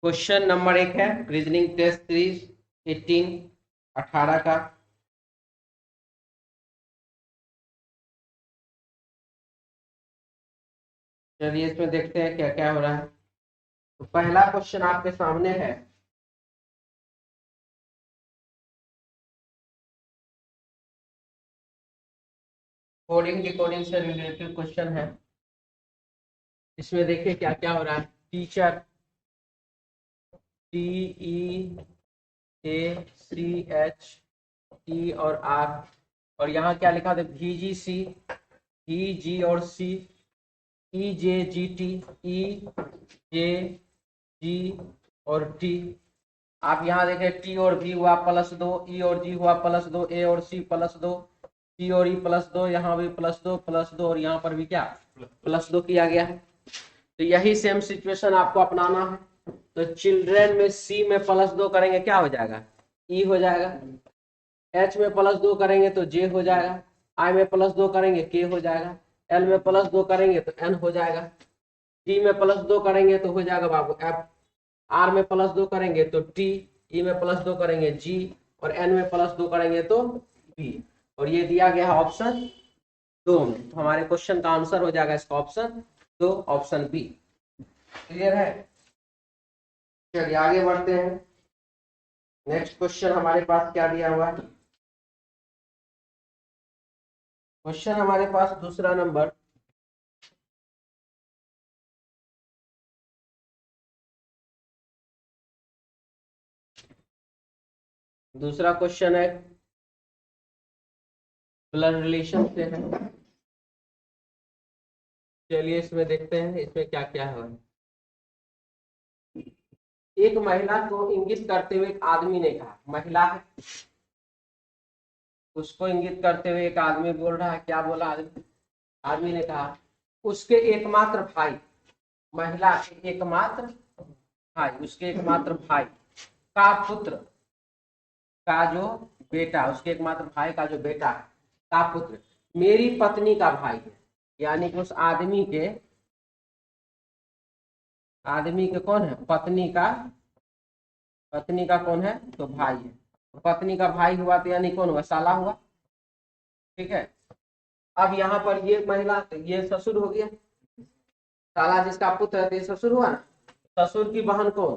Question number 1 है reasoning test series 18 का। चलिए इसमें देखते हैं क्या क्या हो रहा है। तो पहला क्वेश्चन आपके सामने है, कोडिंग डिकोडिंग से रिलेटेड क्वेश्चन है। इसमें देखिए क्या क्या हो रहा है। टीचर TEACH और R, और यहाँ क्या लिखा था VGC EG और C EJGT EJG और T। आप यहाँ देखें T और V हुआ +2, E और G हुआ +2, A और C +2, T और E +2, यहाँ भी +2 और यहाँ पर भी क्या +2 किया गया है। तो यही सेम सिचुएशन आपको अपनाना है। तो चिल्ड्रेन में C में +2 करेंगे क्या हो जाएगा, E हो जाएगा। H में +2 करेंगे तो J हो जाएगा। I में +2 करेंगे K हो जाएगा। L में +2 करेंगे तो N हो जाएगा। T में +2 करेंगे तो हो जाएगा बाबू F। R में +2 करेंगे तो T, E में +2 करेंगे G और N में +2 करेंगे तो B। और ये दिया गया है ऑप्शन 2 में। तो हमारे क्वेश्चन का आंसर हो जाएगा इसका ऑप्शन 2, ऑप्शन बी। क्लियर है। चलिए आगे बढ़ते हैं। नेक्स्ट क्वेश्चन हमारे पास क्या दिया हुआ है। क्वेश्चन हमारे पास दूसरा नंबर, दूसरा क्वेश्चन है ब्लड रिलेशन से है। चलिए इसमें देखते हैं इसमें क्या क्या है। एक महिला को इंगित करते हुए एक आदमी ने कहा, महिला है, उसको इंगित करते हुए एक आदमी बोल रहा है, क्या बोला आदमी, आदमी ने कहा उसके एकमात्र भाई, महिला के एकमात्र भाई, उसके एकमात्र भाई का पुत्र का जो बेटा, उसके एकमात्र भाई का जो बेटा है का पुत्र मेरी पत्नी का भाई है। यानी कि उस आदमी के कौन है, पत्नी का कौन है, तो भाई है। पत्नी का भाई हुआ तो यानी कौन हुआ, साला हुआ। ठीक है। अब यहाँ पर ये महिला, ये ससुर हो गया, साला जिसका पुत्र है तो ये ससुर हुआ ना। ससुर की बहन को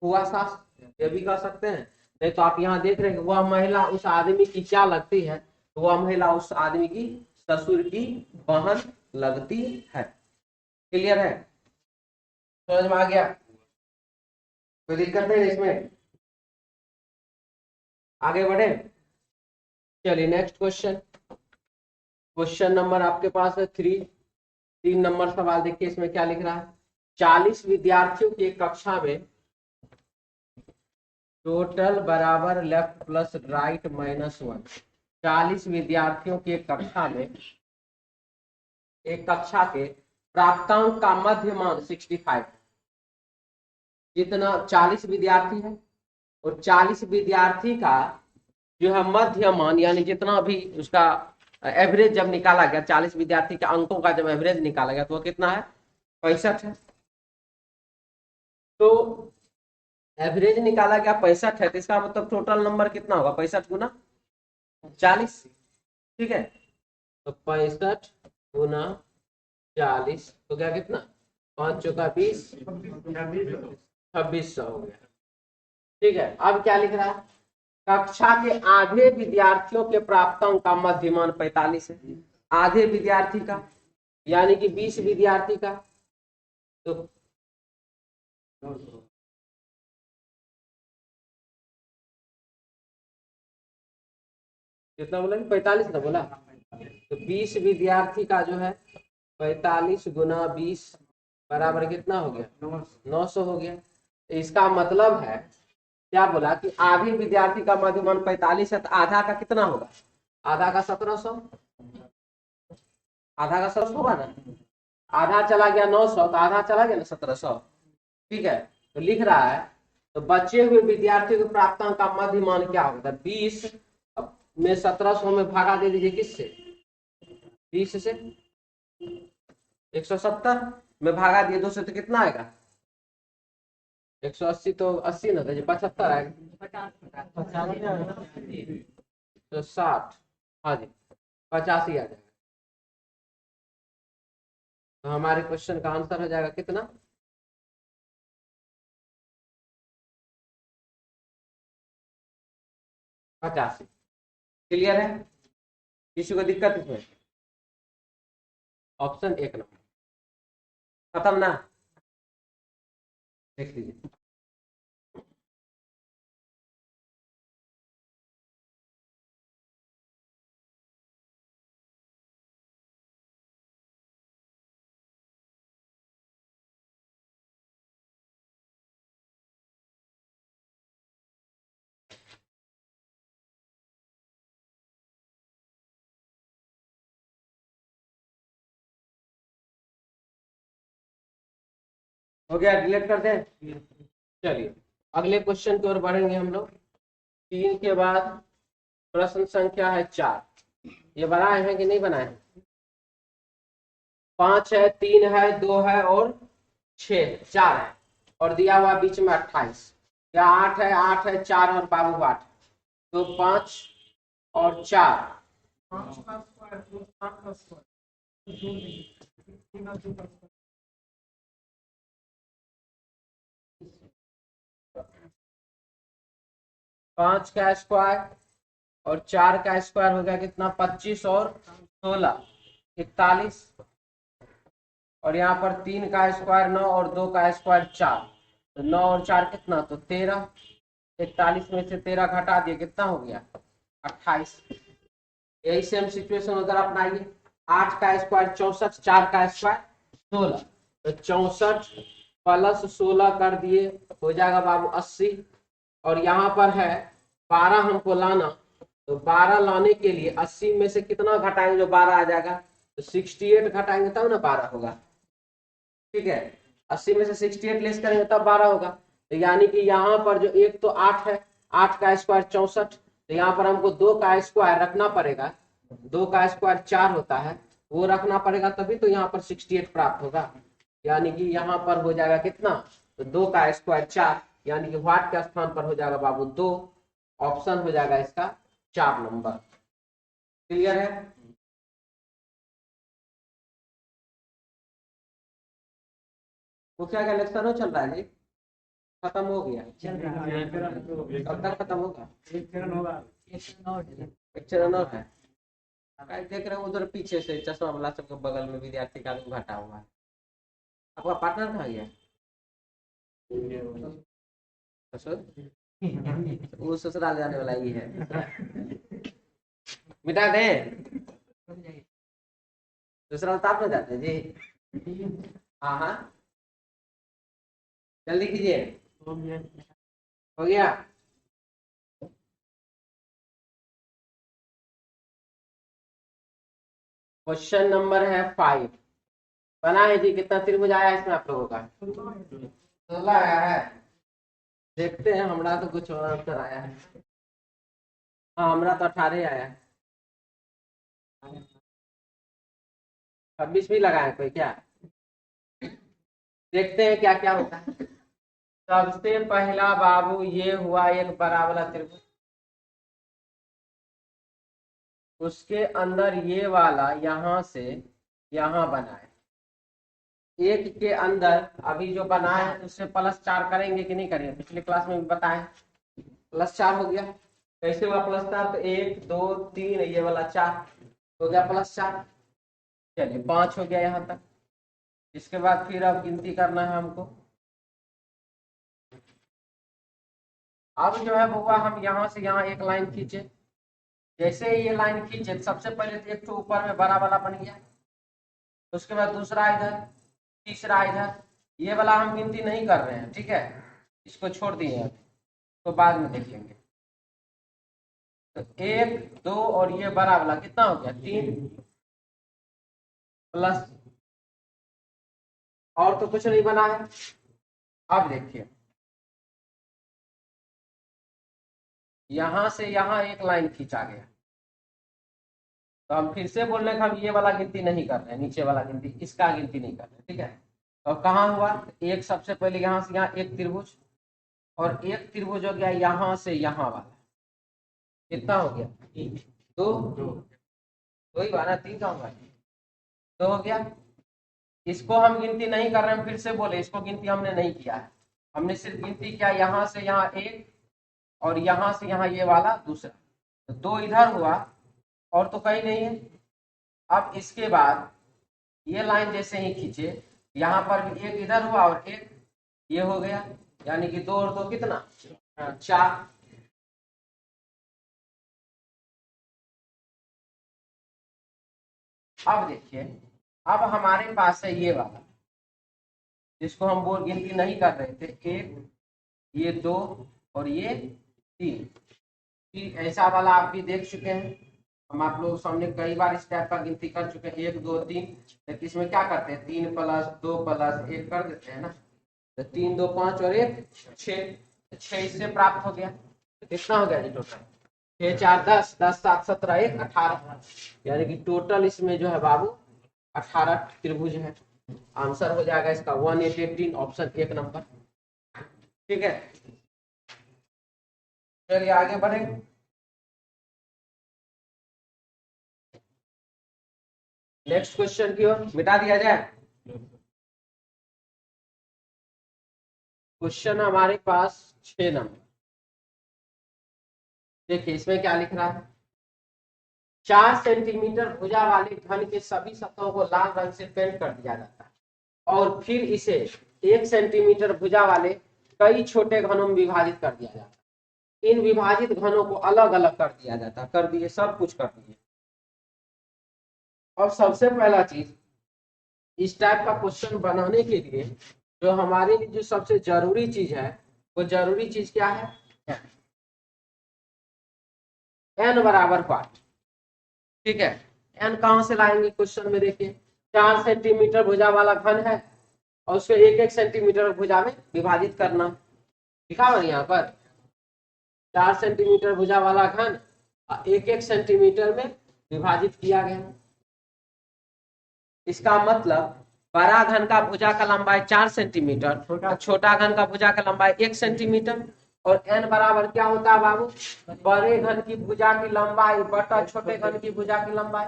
हुआ सास, ये भी कह सकते हैं। नहीं तो आप यहाँ देख रहे हैं वह महिला उस आदमी की क्या लगती है, तो वह महिला उस आदमी की ससुर की बहन लगती है। क्लियर है, समझ में आ गया, कोई दिक्कत नहीं इसमें। आगे बढ़े। चलिए नेक्स्ट क्वेश्चन, क्वेश्चन नंबर आपके पास है 3 नंबर सवाल। देखिए इसमें क्या लिख रहा है। 40 विद्यार्थियों की एक कक्षा में टोटल बराबर लेफ्ट प्लस राइट -1। 40 विद्यार्थियों की एक कक्षा में, एक कक्षा के प्राप्तांक का मध्यमान 65। जितना 40 विद्यार्थी है और 40 विद्यार्थी का जो है मध्यमान, यानी जितना भी उसका एवरेज जब निकाला गया, 40 विद्यार्थी के अंकों का जब एवरेज निकाला गया तो वो कितना है, 65 है। तो एवरेज निकाला गया 65 है, तो इसका मतलब टोटल नंबर कितना होगा, 65 गुना 40। ठीक है, तो 65 गुना 40 तो क्या, कितना, 5 चौका 20, 2600 हो गया। ठीक है, अब क्या लिख रहा है, कक्षा के आधे विद्यार्थियों के प्राप्तांक का मध्यमान 45 है। आधे विद्यार्थी का यानी कि 20 विद्यार्थी का, तो कितना बोला, 45 ना बोला, तो 20 विद्यार्थी का जो है 45 गुना 20 बराबर कितना हो गया, 900 हो गया। इसका मतलब है क्या बोला कि आधे विद्यार्थी का मध्यमान 45 है, तो आधा का कितना होगा, आधा का 1700, आधा का 1700 होगा ना। आधा चला गया 900 तो आधा चला गया ना 1700। ठीक है, तो लिख रहा है तो बचे हुए विद्यार्थियों के प्राप्तांक का मध्यमान क्या होगा, 20 में 1700 में भागा दे दीजिए, किससे, 20 से, 170 में भागा दिए 2 से तो कितना आएगा, 180 तो 80 ना था, 75 आएगा तो 60, हाँ जी 85 आ जाएगा। तो हमारे क्वेश्चन का आंसर हो जाएगा कितना? 85। क्लियर है? किसी को दिक्कत इसमें? ऑप्शन एक नंबर खत्म ना, देख लीजिए। हो गया, डिलीट कर दें। चलिए अगले क्वेश्चन की ओर बढ़ेंगे हम लोग। 3 के बाद प्रश्न संख्या है 4। ये बनाए हैं कि नहीं बनाए हैं? 5 है, 3 है, 2 है और 6, 4 है और दिया हुआ बीच में 28 या 8 है, 8 है, 4 और बाबू 8। तो 5 और 4, 5 का स्क्वायर और 4 का स्क्वायर हो गया कितना? 25 और 16, 41। और यहाँ पर 3 का स्क्वायर 9 और 2 का स्क्वायर 4, तो 9 और 4 कितना? तो 13। 41 में से 13 घटा दिए, कितना हो गया? 28। यही सेम सिचुएशन उधर अपनाइए। 8 का स्क्वायर 64, 4 का स्क्वायर 16, तो 64 प्लस 16 कर दिए, हो जाएगा बाबू 80। और यहाँ पर है 12 हमको लाना, तो 12 लाने के लिए 80 में से कितना घटाएंगे जो 12 आ जाएगा? तो 68 घटाएंगे तब ना 12 होगा। ठीक है, 80 में से 68 लेस करेंगे तब 12 होगा। तो यानी कि यहाँ पर जो एक तो 8 है, 8 का स्क्वायर 64, तो यहाँ पर हमको 2 का स्क्वायर रखना पड़ेगा। 2 का स्क्वायर 4 होता है, वो रखना पड़ेगा तभी तो यहाँ पर 68 प्राप्त होगा। यानी कि यहाँ पर हो जाएगा कितना? तो 2 का स्क्वायर 4, यानी कि व्हाट के स्थान पर हो जाएगा बाबू 2। ऑप्शन हो जाएगा इसका 4 नंबर। क्लियर है? वो क्या लेक्चर चल रहा है जी? खत्म हो गया? कब तक खत्म होगा? लेक्चर और है। देख रहे हो उधर पीछे से चश्मा वाला सबके बगल में विद्यार्थी का भी घटा हुआ है। आपका पार्टनर कहाँ गया? ससुर? वो ससुराल जाने वाला ही है। मिटा दे, ससुराल तो आप ना जाते जी। हाँ हाँ, जल्दी कीजिए। हो गया? क्वेश्चन नंबर है 5। बना है जी, कितना त्रिभुज आया इसमें आप लोगों का? 16 आया है। देखते हैं, हमारा तो कुछ और आंसर आया है। हाँ हमारा तो 18 आया है। 26 भी लगाए कोई क्या? देखते हैं क्या क्या होता है। सबसे पहला बाबू ये हुआ एक बड़ा वाला त्रिभुज, उसके अंदर ये वाला यहां से यहां बना है। एक के अंदर अभी जो बना है उससे +4 करेंगे कि नहीं करेंगे? पिछले क्लास में भी बताए, +4 हो गया। कैसे हुआ +4? तो 1 2 3, ये वाला 4 हो गया +4। चलिए 5 हो गया यहाँ तक। इसके बाद फिर अब गिनती करना है हमको। अब जो है बउआ हम यहाँ से यहाँ एक लाइन खींचे। जैसे ये लाइन खींचे सबसे पहले तो एक तो ऊपर में बड़ा वाला बन गया, उसके बाद दूसरा इधर, तीसरा इधर। ये वाला हम गिनती नहीं कर रहे हैं, ठीक है, इसको छोड़ दिए हैं, तो बाद में देख लेंगे। तो 1 2 और ये बड़ा वाला कितना हो गया? 3 प्लस, और तो कुछ नहीं बना है। अब देखिए यहां से यहां एक लाइन खींचा गया, तो हम फिर से बोल रहे हैं कि हम ये वाला गिनती नहीं कर रहे हैं, नीचे वाला गिनती, इसका गिनती नहीं कर रहे हैं, ठीक है। और कहाँ हुआ? एक सबसे पहले यहाँ से यहाँ एक त्रिभुज, और एक त्रिभुज हो गया यहां से यहां वाला, कितना हो गया? दो। दो ही बार, तीन का होगा, दो हो गया। इसको हम गिनती नहीं कर रहे हैं, फिर से बोले इसको गिनती हमने नहीं किया है, हमने सिर्फ गिनती किया यहां से यहां एक और यहां से यहां ये वाला दूसरा, तो दो इधर हुआ और तो कहीं नहीं है। अब इसके बाद ये लाइन जैसे ही खींचे, यहां पर भी एक इधर हुआ और एक ये हो गया, यानी कि दो और दो कितना? चार। अब देखिए, अब हमारे पास है ये वाला जिसको हम बोल गिनती नहीं कर रहे थे, एक, ये दो और ये तीन। ऐसा वाला आप भी देख चुके हैं, हम आप लोग सामने कई बार इस टाइप का गिनती कर चुके हैं, एक दो तीन। तो इसमें क्या करते हैं, 3 प्लस 2 प्लस 1 कर देते हैं ना, तो 3 2 5 और 1 6, 6 इससे प्राप्त हो गया। तो कितना हो गया जी टोटल? 6 4 10, 10 7 17 1 18, यानी कि टोटल इसमें जो है बाबू 18 त्रिभुज है। आंसर हो जाएगा इसका 1818, ऑप्शन 1 नंबर। ठीक है, चलिए आगे बढ़े। नेक्स्ट क्वेश्चन की ओर मिटा दिया जाए। क्वेश्चन हमारे पास 6 नंबर। देखिए इसमें क्या लिख रहा है, 4 सेंटीमीटर भुजा वाले घन के सभी सतहों को लाल रंग से पेंट कर दिया जाता है और फिर इसे 1 सेंटीमीटर भुजा वाले कई छोटे घनों में विभाजित कर दिया जाता है। इन विभाजित घनों को अलग अलग कर दिया जाता है, कर दिए, सब कुछ कर दिए। अब सबसे पहला चीज, इस टाइप का क्वेश्चन बनाने के लिए जो हमारे लिए जो सबसे जरूरी चीज है, वो जरूरी चीज क्या है? n बराबर 5। ठीक है, n कहां से लाएंगे क्वेश्चन में? देखिए 4 सेंटीमीटर भुजा वाला घन है और उसको 1 सेंटीमीटर भुजा में विभाजित करना, लिखा हुआ यहाँ पर 4 सेंटीमीटर भुजा वाला घन 1 सेंटीमीटर में विभाजित किया गया। इसका मतलब बड़ा घन का भुजा का लंबाई 4 सेंटीमीटर, छोटा घन का भुजा का लंबाई 1 सेंटीमीटर, और n बराबर क्या होता है बाबू? बड़े घन की भुजा की लंबाई बटा छोटे घन की भुजा की लंबाई,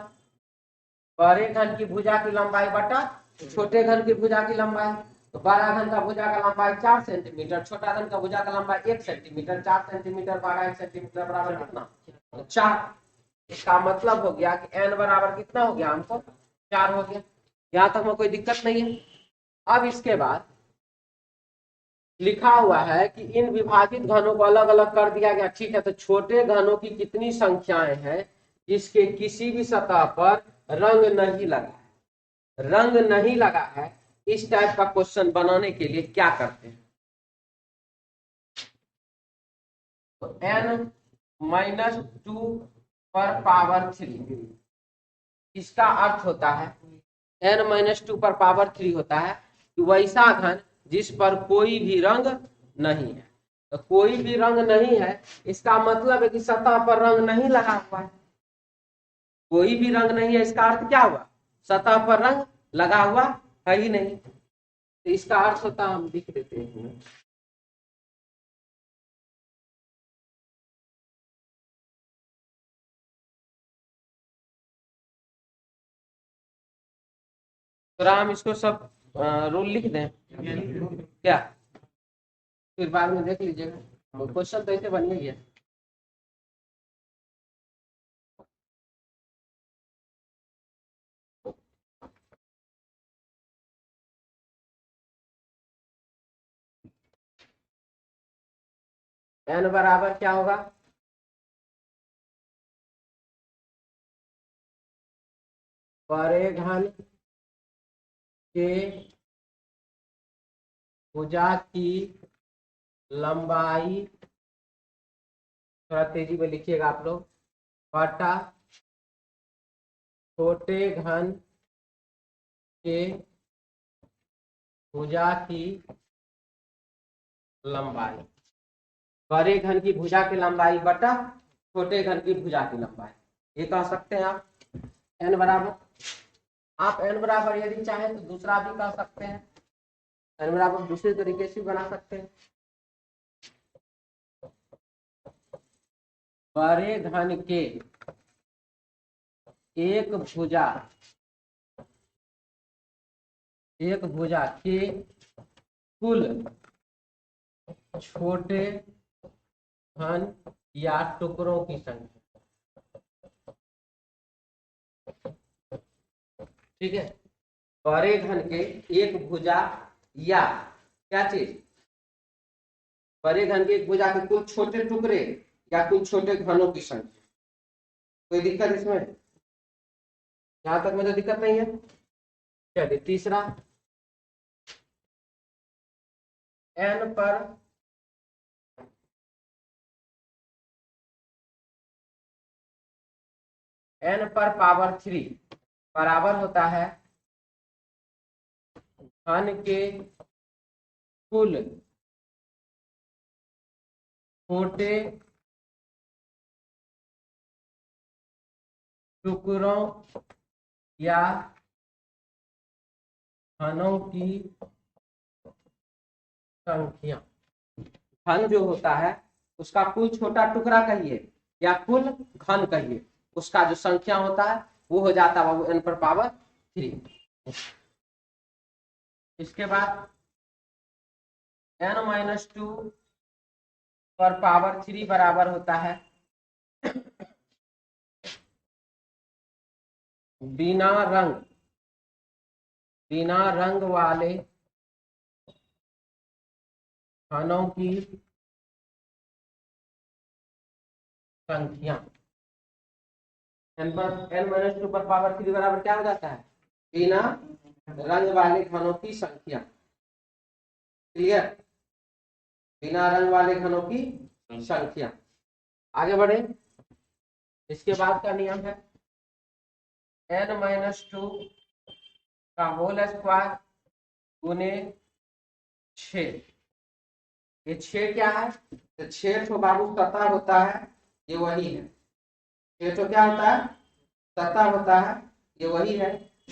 बड़े घन की भुजा की लंबाई बटा छोटे घन की भुजा की लंबाई। तो बड़ा घन का भुजा का लंबाई 4 सेंटीमीटर, छोटा घन का भुजा का लंबाई 1 सेंटीमीटर, 4 सेंटीमीटर बड़ा 1 सेंटीमीटर बराबर कितना? 4। इसका मतलब हो गया कि n बराबर कितना हो गया हमको? 4 हो गया। यहां तक में कोई दिक्कत नहीं है। अब इसके बाद लिखा हुआ है कि इन विभाजित घनों को अलग अलग कर दिया गया। ठीक है, तो छोटे घनों की कितनी संख्याएं हैं जिसके किसी भी सतह पर रंग नहीं लगा है? रंग नहीं लगा है, इस टाइप का क्वेश्चन बनाने के लिए क्या करते हैं? तो n-2 पर पावर 3, इसका अर्थ होता है n-2 पर पावर 3 होता है कि वैसा घन जिस पर कोई भी रंग नहीं है। तो कोई भी रंग नहीं है, इसका मतलब है कि सतह पर रंग नहीं लगा हुआ है। कोई भी रंग नहीं है, इसका अर्थ क्या हुआ? सतह पर रंग लगा हुआ है ही नहीं। तो इसका अर्थ होता है, हम लिख देते हैं, तो हम इसको सब रूल लिख दें क्या? फिर बाद में देख लीजिएगा, क्वेश्चन तो ऐसे बन गई है। n बराबर क्या होगा? बड़े घन के भुजा की लंबाई, थोड़ा तेजी में लिखिएगा आप लोग, बटा छोटे घन के भुजा की लंबाई, बड़े घन की भुजा की लंबाई बटा छोटे घन की भुजा की लंबाई। ये कह सकते हैं आप n बराबर। आप n बराबर यदि चाहें तो दूसरा भी कह सकते हैं, n बराबर दूसरे तरीके से बना सकते हैं। बड़े घन के एक भुजा के कुल छोटे घन या टुकड़ों की संख्या। ठीक है, बड़े घन के एक भुजा या क्या चीज, बड़े घन के एक भुजा के कुल छोटे टुकड़े या कुल छोटे घनों की संख्या। कोई दिक्कत इसमें? यहां तक में तो दिक्कत नहीं है। चलिए तीसरा, n पर पावर 3 बराबर होता है घन के कुल छोटे टुकड़ों या घनों की संख्या। घन जो होता है उसका कुल छोटा टुकड़ा कहिए या कुल घन कहिए, उसका जो संख्या होता है वो हो जाता है बाबू n पर पावर 3। इसके बाद n-2 पर पावर 3 बराबर होता है बिना रंग वाले घनों की संख्या। n-2 पर पावर 3 बराबर क्या हो जाता है, बिना रंग वाले घनों की संख्या। क्लियर, बिना रंग वाले घनों की संख्या। आगे बढ़े, इसके बाद का नियम है n-2 का होल स्क्वायर गुने 6। ये 6 क्या है, तो 6 तो बाबू सतह होता है, ये वही है। 6 तो क्या होता है, सतह होता है, ये वही है।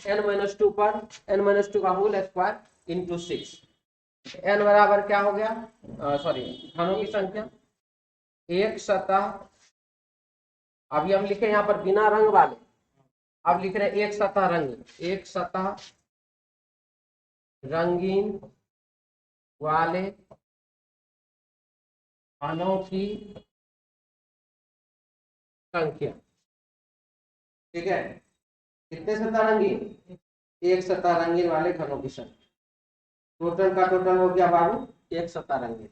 n-2 पर n-2 का होल स्क्वायर इंटू 6। n बराबर क्या हो गया, सॉरी घनों की संख्या एक सतह। अभी हम लिखे यहाँ पर बिना रंग वाले, अब लिख रहे एक सतह रंगीन, एक सतह रंगीन वाले घनों की संख्या। ठीक है, कितने सतह रंगीन, एक सतह रंगीन वाले घनों की संख्या। टोटल का टोटल हो गया बाबू एक सतह रंगीन।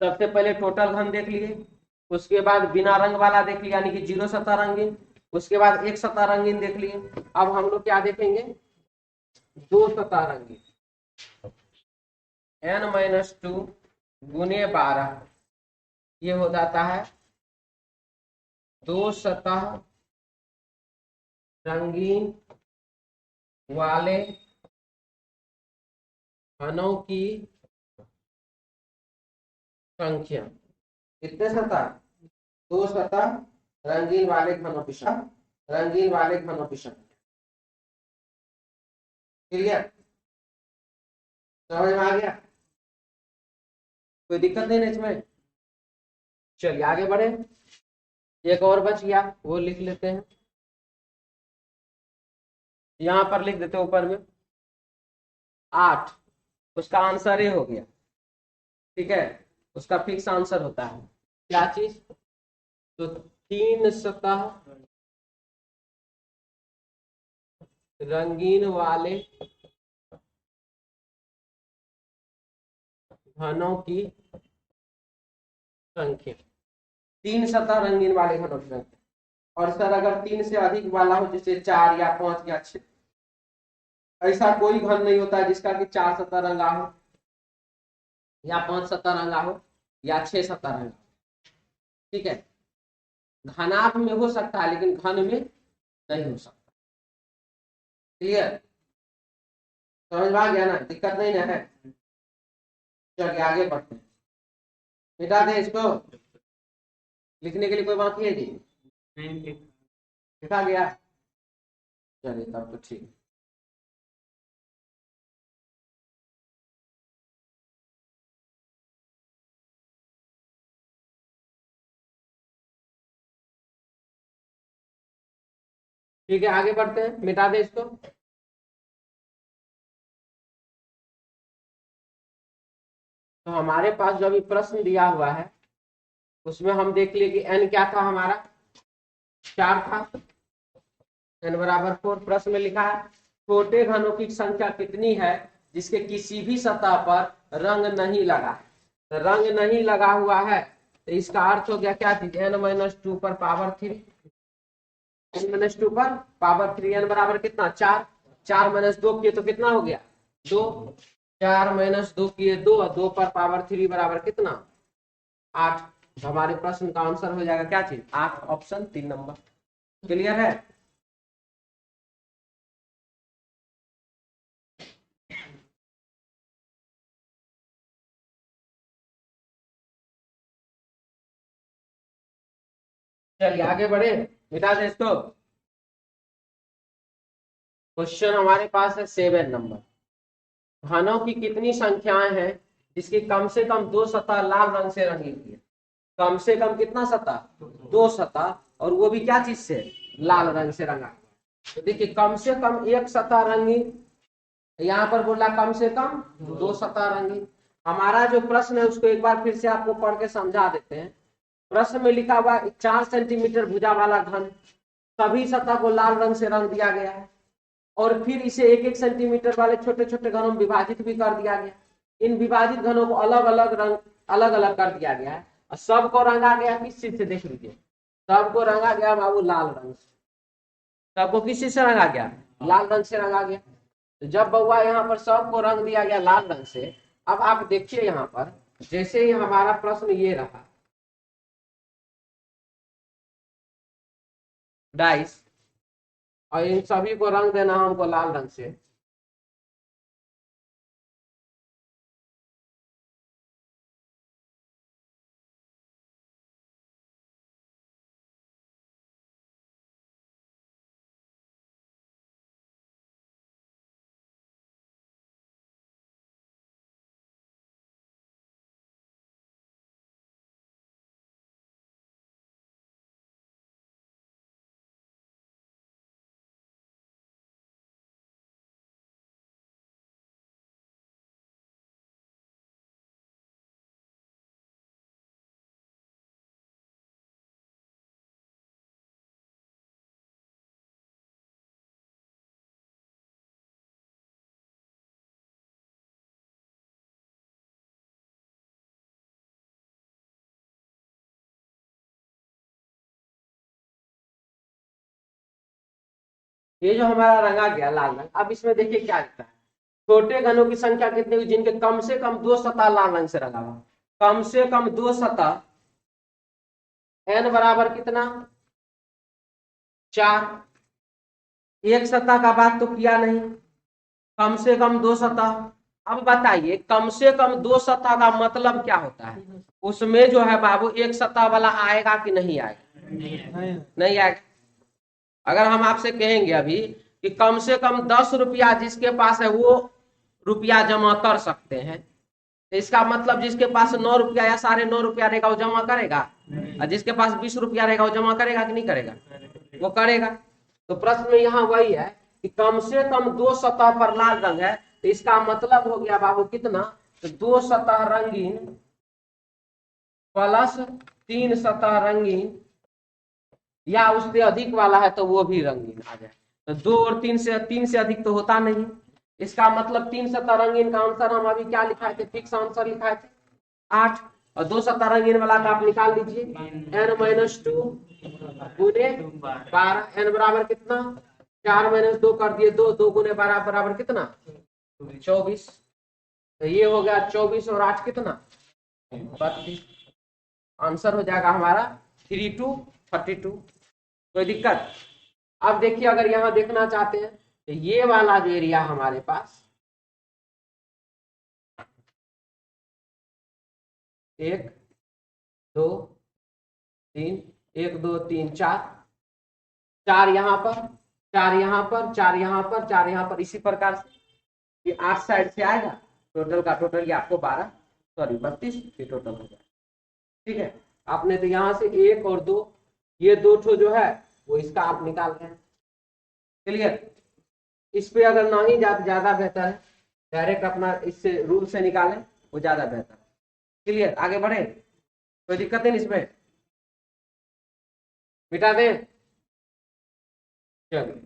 सबसे पहले टोटल घन देख लिए, उसके बाद बिना रंग वाला देख लिया यानी कि 0 सतह रंगीन, उसके बाद एक सतह रंगीन देख लिए। अब हम लोग क्या देखेंगे, 2 सतह रंगीन। n-2 गुने 12 ये हो जाता है 2 सतह रंगीन वाले घनों की संख्या। कितने सतह, 2 सतह रंगीन वाले घनों की संख्या, रंगीन वाले घनों की संख्या। क्लियर, समझ में आ गया, कोई दिक्कत नहीं ना इसमें। चलिए आगे बढ़े, एक और बच गया वो लिख लेते हैं, यहां पर लिख देते हैं ऊपर में 8। उसका आंसर ये हो गया। ठीक है, उसका फिक्स आंसर होता है क्या चीज, तो 3 सतह रंगीन वाले घनों की संख्या। 3 सतह रंगीन वाले घनों की संख्या। और सर अगर 3 से अधिक वाला हो, जैसे 4 या 5 या 6, ऐसा कोई घन नहीं होता है जिसका कि 4 सतह रंगा हो या 5 सतह रंगा हो या 6 सतह रंगा हो। ठीक है, घनाभ में हो सकता है लेकिन घन में नहीं हो सकता। क्लियर, समझ में आ गया ना, दिक्कत नहीं ना है। चलिए आगे बढ़ते हैं, मिटा दें इसको, लिखने के लिए कोई बाकी है जी, लिखा गया। चलिए तब तो ठीक। ठीक है, आगे बढ़ते हैं, मिटा दे इसको। तो हमारे पास जो अभी प्रश्न दिया हुआ है उसमें हम देख लिए कि n क्या था हमारा, 4 था, n बराबर 4। प्रश्न में लिखा है छोटे घनों की संख्या कितनी है जिसके किसी भी सतह पर रंग नहीं लगा है। तो रंग नहीं लगा हुआ है तो इसका अर्थ हो गया क्या चीज, n-2 पर पावर 3, n-2 पर पावर 3, n बराबर कितना 4, 4-2 किए तो कितना हो गया 2, 4-2 किए 2, 2 पर पावर 3 बराबर कितना 8। तो हमारे प्रश्न का आंसर हो जाएगा क्या चीज 8, ऑप्शन 3 नंबर। क्लियर है। चलिए आगे बढ़े, मिटा दे इसको। क्वेश्चन हमारे पास है 7 नंबर। घनों की कितनी संख्याएं हैं जिसकी कम से कम 2 सतह लाल रंग से रंगी हुई है। कम से कम कितना सतह, 2 सतह, और वो भी क्या चीज से, लाल रंग से रंगा। तो देखिए कम से कम एक सतह रंगीन, यहाँ पर बोला कम से कम 2 सतह रंगीन। हमारा जो प्रश्न है उसको एक बार फिर से आपको पढ़ के समझा देते हैं। प्रश्न में लिखा हुआ 4 सेंटीमीटर भुजा वाला घन, सभी सतह को लाल रंग से रंग दिया गया है, और फिर इसे 1-1 सेंटीमीटर वाले छोटे छोटे घनों में विभाजित भी कर दिया गया। इन विभाजित घनों को अलग अलग रंग, अलग अलग कर दिया गया है, और सबको रंगा गया किस चीज से, देख लीजिए सबको रंगा गया बाबू लाल रंग से। सबको किस चीज से रंगा गया, लाल रंग से रंगा गया। तो जब बउआ यहाँ पर सबको रंग दिया गया लाल रंग से, अब आप देखिए यहाँ पर जैसे ही हमारा प्रश्न ये रहा, डाइस, और इन सभी को रंग देना हमको लाल रंग से। ये जो हमारा रंगा गया लाल रंग, अब इसमें देखिए क्या लिखा है, छोटे घनों की संख्या कितनी हुई जिनके कम से कम 2 सतह लाल रंग से रंगा हुआ। कम से कम 2 सतह, n बराबर कितना 4, एक सतह का बात तो किया नहीं, कम से कम 2 सतह। अब बताइए कम से कम 2 सतह का मतलब क्या होता है, उसमें जो है बाबू एक सतह वाला आएगा कि नहीं आएगा, नहीं आएगा। अगर हम आपसे कहेंगे अभी कि कम से कम 10 रुपया जिसके पास है वो रुपया जमा कर सकते हैं, तो इसका मतलब जिसके पास 9 रुपया या 9.5 रुपया रहेगा वो जमा करेगा, और जिसके पास 20 रुपया रहेगा वो जमा करेगा कि नहीं करेगा, वो करेगा। तो प्रश्न में यहाँ वही है कि कम से कम 2 सतह पर लाल रंग है, तो इसका मतलब हो गया बाबू कितना, तो 2 सतह रंगीन प्लस 3 सतह रंगीन, या उससे अधिक वाला है तो वो भी रंगीन आ जाए। तो 2 और 3 से अधिक तो होता नहीं। इसका मतलब 3 सतह रंगीन का आंसर हम अभी क्या लिखाए थे, फिक्स आंसर लिखाए थे 8, और 2 सतह रंगीन वाला का आप निकाल लीजिए, n-2 गुने 12, n बराबर कितना 4-2 कर दिए 2, 2 गुने 12 बराबर कितना 24। तो ये हो गया 24 और 8 कितना 32। आंसर हो जाएगा हमारा 3-32। कोई दिक्कत। अब देखिए अगर यहां देखना चाहते हैं तो ये वाला जो एरिया हमारे पास 1 2 3, 1 2 3 4, 4 यहाँ पर, 4 यहाँ पर, 4 यहाँ पर, 4 यहाँ पर, इसी प्रकार से ये 8 साइड से आएगा, टोटल का टोटल ये आपको 32 ये टोटल हो जाएगा। ठीक है, आपने तो यहाँ से 1 और 2, ये 2 ठो जो है वो इसका आप निकाल रहे हैं। क्लियर। इस पे अगर ना ही ज्यादा बेहतर है, डायरेक्ट अपना इससे रूल से निकालें, वो ज्यादा बेहतर है। क्लियर, आगे बढ़े, कोई दिक्कत नहीं इसमें, मिटा दें। चलिए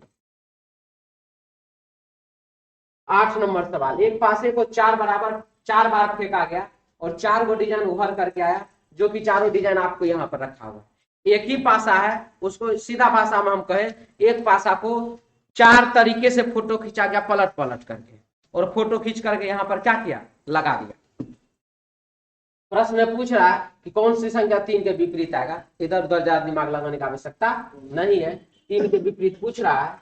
8 नंबर सवाल। एक पासे को 4 बार फेंका गया और 4 गो डिजाइन उभर करके आया, जो कि चारों डिजाइन आपको यहाँ पर रखा हुआ है। एक ही पासा है, उसको सीधा भाषा में हम कहें, एक पासा को 4 तरीके से फोटो खींचा गया पलट पलट करके, और फोटो खींच करके यहाँ पर क्या किया, लगा दिया। प्रश्न में पूछ रहा है कि कौन सी संख्या 3 के विपरीत आएगा। इधर उधर ज्यादा दिमाग लगाने की आवश्यकता नहीं है। 3 के विपरीत पूछ रहा है।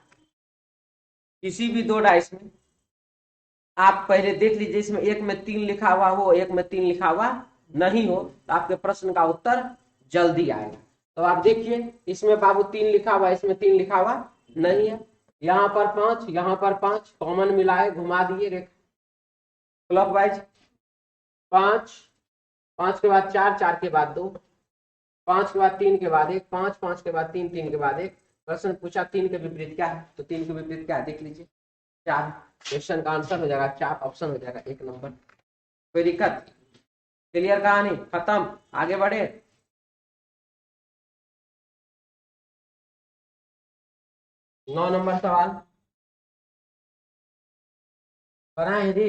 किसी भी 2 डाइस में आप पहले देख लीजिए, इसमें एक में 3 लिखा हुआ हो, एक में 3 लिखा हुआ नहीं हो, तो आपके प्रश्न का उत्तर जल्दी आएगा। तो आप देखिए, इसमें बाबू 3 लिखा हुआ, इसमें 3 लिखा हुआ नहीं है। यहाँ पर 5, यहाँ पर 5 कॉमन मिलाए, घुमा दिए रेखा क्लॉकवाइज। 5 के बाद 4, 4 के बाद 2, 5 के बाद 3 के बाद 1, 5 के बाद 3, 3 के बाद 1। प्रश्न पूछा 3 के विपरीत क्या है, तो 3 के विपरीत क्या है देख लीजिए, 4। क्वेश्चन का आंसर हो जाएगा 4, ऑप्शन हो जाएगा 1 नंबर। कोई दिक्कत? क्लियर, कहानी खत्म, आगे बढ़े। नौ नंबर सवाल बनाए जी,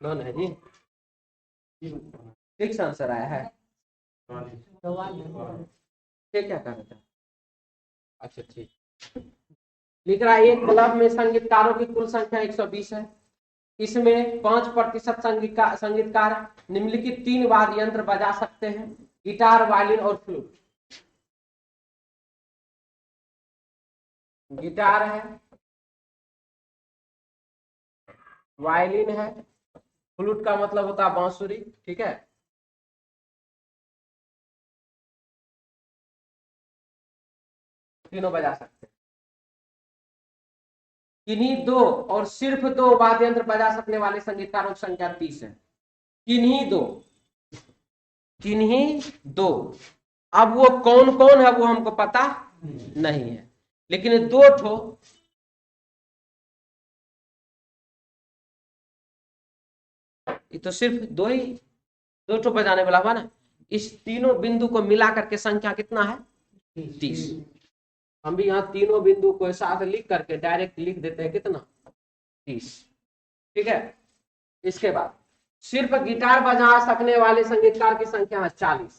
नौ है जी, फिक्स आंसर आया है। ठीक, क्या कर रहे थे? अच्छा ठीक। लिख रहा है, एक क्लब में संगीतकारों की कुल संख्या 120 है। इसमें 5% संगीतकार निम्नलिखित 3 वाद्य यंत्र बजा सकते हैं, गिटार, वायलिन और फ्लूट। गिटार है, वायलिन है, फ्लूट का मतलब होता है बांसुरी, ठीक है। तीनों बजा सकते हैं। किन्हीं 2 और सिर्फ 2 वाद्य यंत्र बजा सकने वाले संगीतकारों की संख्या 30 है। किन्हीं 2, किन्हीं 2। अब वो कौन कौन है वो हमको पता नहीं है, लेकिन 2 ठो ये तो सिर्फ 2 ठो बजाने वाला हुआ ना। इस तीनों बिंदु को मिला करके संख्या कितना है, 30। हम भी यहाँ तीनों बिंदु को साथ लिख करके डायरेक्ट लिख देते हैं, कितना, 30, ठीक है। इसके बाद सिर्फ गिटार बजा सकने वाले संगीतकार की संख्या है 40।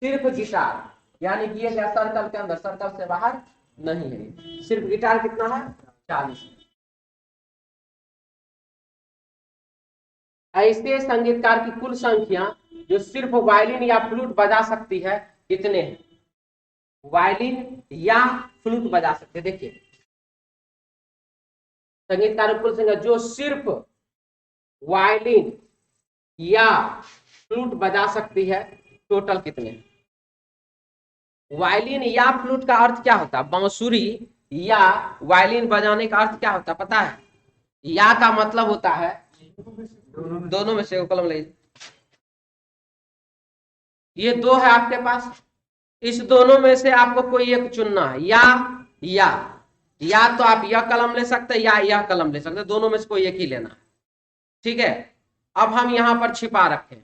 सिर्फ गिटार, यानी कि ये सर्कल के अंदर, सर्कल से बाहर नहीं है। सिर्फ गिटार कितना है, 40। ऐसे संगीतकार की कुल संख्या जो सिर्फ वायलिन या फ्लूट बजा सकती है कितने हैं। वायलिन या फ्लूट बजा सकते, देखिए संगीतकार की कुल संख्या जो सिर्फ वायलिन या फ्लूट बजा सकती है, टोटल कितने हैं। वायलिन या फ्लूट का अर्थ क्या होता है, बांसुरी या वायलिन बजाने का अर्थ क्या होता है पता है। या का मतलब होता है दोनों में से, कलम ले, ये 2 है आपके पास, इस दोनों में से आपको कोई एक चुनना है। या तो आप यह कलम ले सकते हैं या यह कलम ले सकते हैं, दोनों में से कोई एक ही लेना है, ठीक है। अब हम यहां पर छिपा रखे।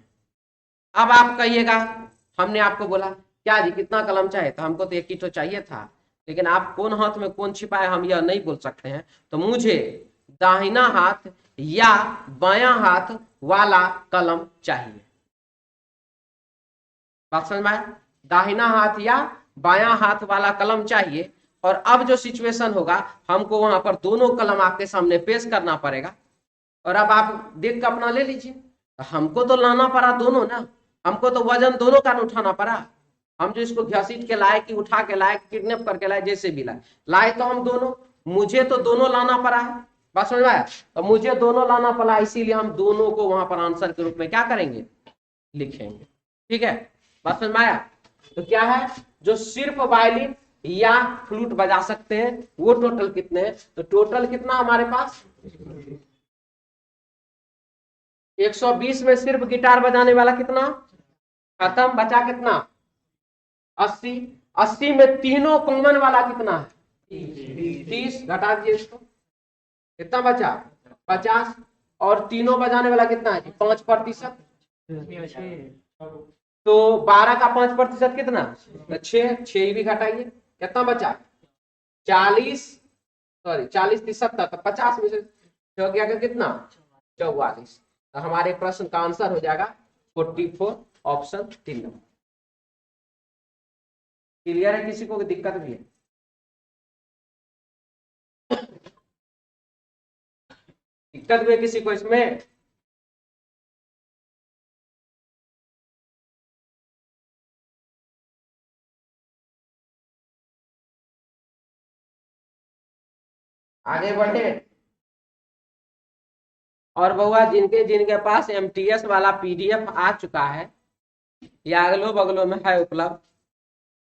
अब आप कहिएगा, हमने आपको बोला क्या जी कितना कलम चाहिए, तो हमको तो एक ही तो चाहिए था, लेकिन आप कौन हाथ में कौन छिपाए हम यह नहीं बोल सकते हैं, तो मुझे दाहिना हाथ या बायां हाथ वाला कलम चाहिए। बात समझ में आया, दाहिना हाथ या बायां हाथ वाला कलम चाहिए। और अब जो सिचुएशन होगा, हमको वहां पर दोनों कलम आपके सामने पेश करना पड़ेगा, और अब आप देख कर अपना ले लीजिए। तो हमको तो लाना पड़ा दोनों ना, हमको तो वजन दोनों का उठाना पड़ा। हम जो इसको घसीट के लाए कि उठा के लाए, किडनैप करके लाए, जैसे भी लाए तो हम दोनों, मुझे तो दोनों लाना पड़ा है। बात समझ में आया, तो मुझे दोनों लाना पड़ा, इसीलिए हम दोनों को वहां पर आंसर के रूप में क्या करेंगे, लिखेंगे, ठीक है। बात समझ में आया। तो क्या है, जो सिर्फ वायलिन या फ्लूट बजा सकते हैं वो टोटल कितने हैं, तो टोटल कितना हमारे पास 120 में सिर्फ गिटार बजाने वाला कितना खत्म, बचा कितना 80। 80 में तीनों कॉमन वाला कितना है, 30 घटा दीजिए इसको, कितना बचा 50, और तीनों बजाने वाला कितना है 5%, तो 12 का 5% कितना 6, 6 भी घटाइए, कितना बचा 40, सॉरी 40 30 70, तो 50 में से हो गया कितना 44। तो हमारे प्रश्न का आंसर हो जाएगा 44, ऑप्शन 3 नंबर। क्लियर है, किसी को दिक्कत भी है? दिक्कत भी है किसी को इसमें? आगे बढ़े। और बहुआ जिनके जिनके पास एमटीएस वाला पीडीएफ आ चुका है या अगलो बगलो में है उपलब्ध,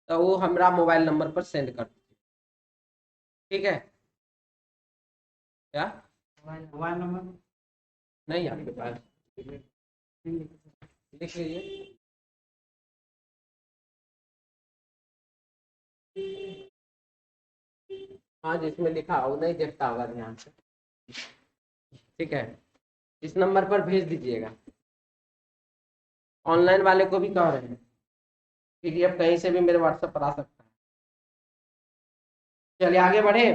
तो वो हमारा मोबाइल नंबर पर सेंड कर दीजिए, ठीक है? क्या मोबाइल नंबर नहीं आपके पास? लिख लीजिए। हाँ, जिसमें लिखा हो नहीं देखता होगा ध्यान से, ठीक है? इस नंबर पर भेज दीजिएगा। ऑनलाइन वाले को भी कह रहे हैं, पीडीएफ कहीं से भी मेरे व्हाट्सएप पर आ सकता है। चलिए आगे बढ़े,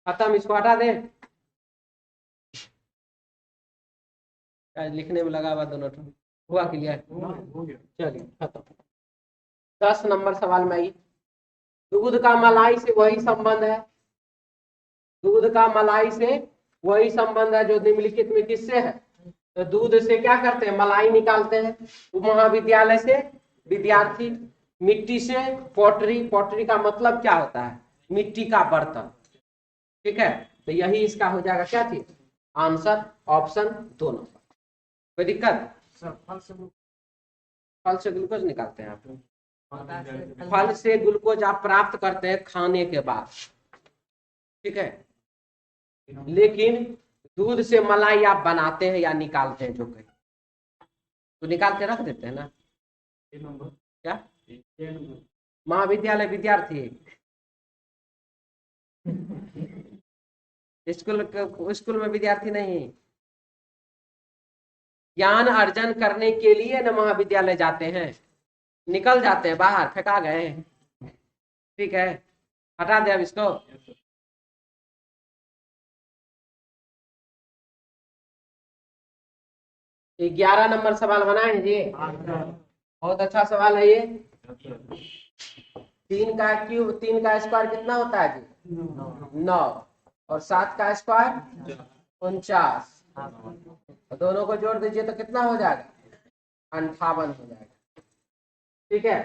खत्म, इसको हटा दें। लिखने में लगा हुआ दोनों हुआ क्लियर? चलिए खत्म। 10 नंबर सवाल में आइए। दूध का मलाई से वही संबंध है, दूध का मलाई से वही संबंध है जो निम्नलिखित में किससे है? तो दूध से क्या करते हैं, मलाई निकालते हैं। महाविद्यालय से विद्यार्थी, मिट्टी से पॉटरी, पॉटरी का मतलब क्या होता है, मिट्टी का बर्तन, ठीक है? तो यही इसका हो जाएगा क्या चीज आंसर, ऑप्शन 2 नंबर। कोई दिक्कत? फल से ग्लूकोज निकालते हैं आप? फल से ग्लूकोज आप प्राप्त करते हैं खाने के बाद, ठीक है? लेकिन दूध से मलाई आप बनाते हैं या निकालते हैं, जो कहीं तो निकाल के रख देते हैं ना, क्या महाविद्यालय विद्यार्थी स्कूल में विद्यार्थी नहीं, ज्ञान अर्जन करने के लिए न महाविद्यालय जाते हैं, निकल जाते हैं बाहर, फेंका गए, ठीक है? हटा दे अब इसको। ये 11 नंबर सवाल बनाए हैं जी, बहुत अच्छा सवाल है ये। 3 का क्यूब, 3 का स्क्वायर कितना होता है जी 9, और 7 का स्क्वायर 49, दोनों को जोड़ दीजिए तो कितना हो जाएगा 58 हो जाएगा, ठीक है?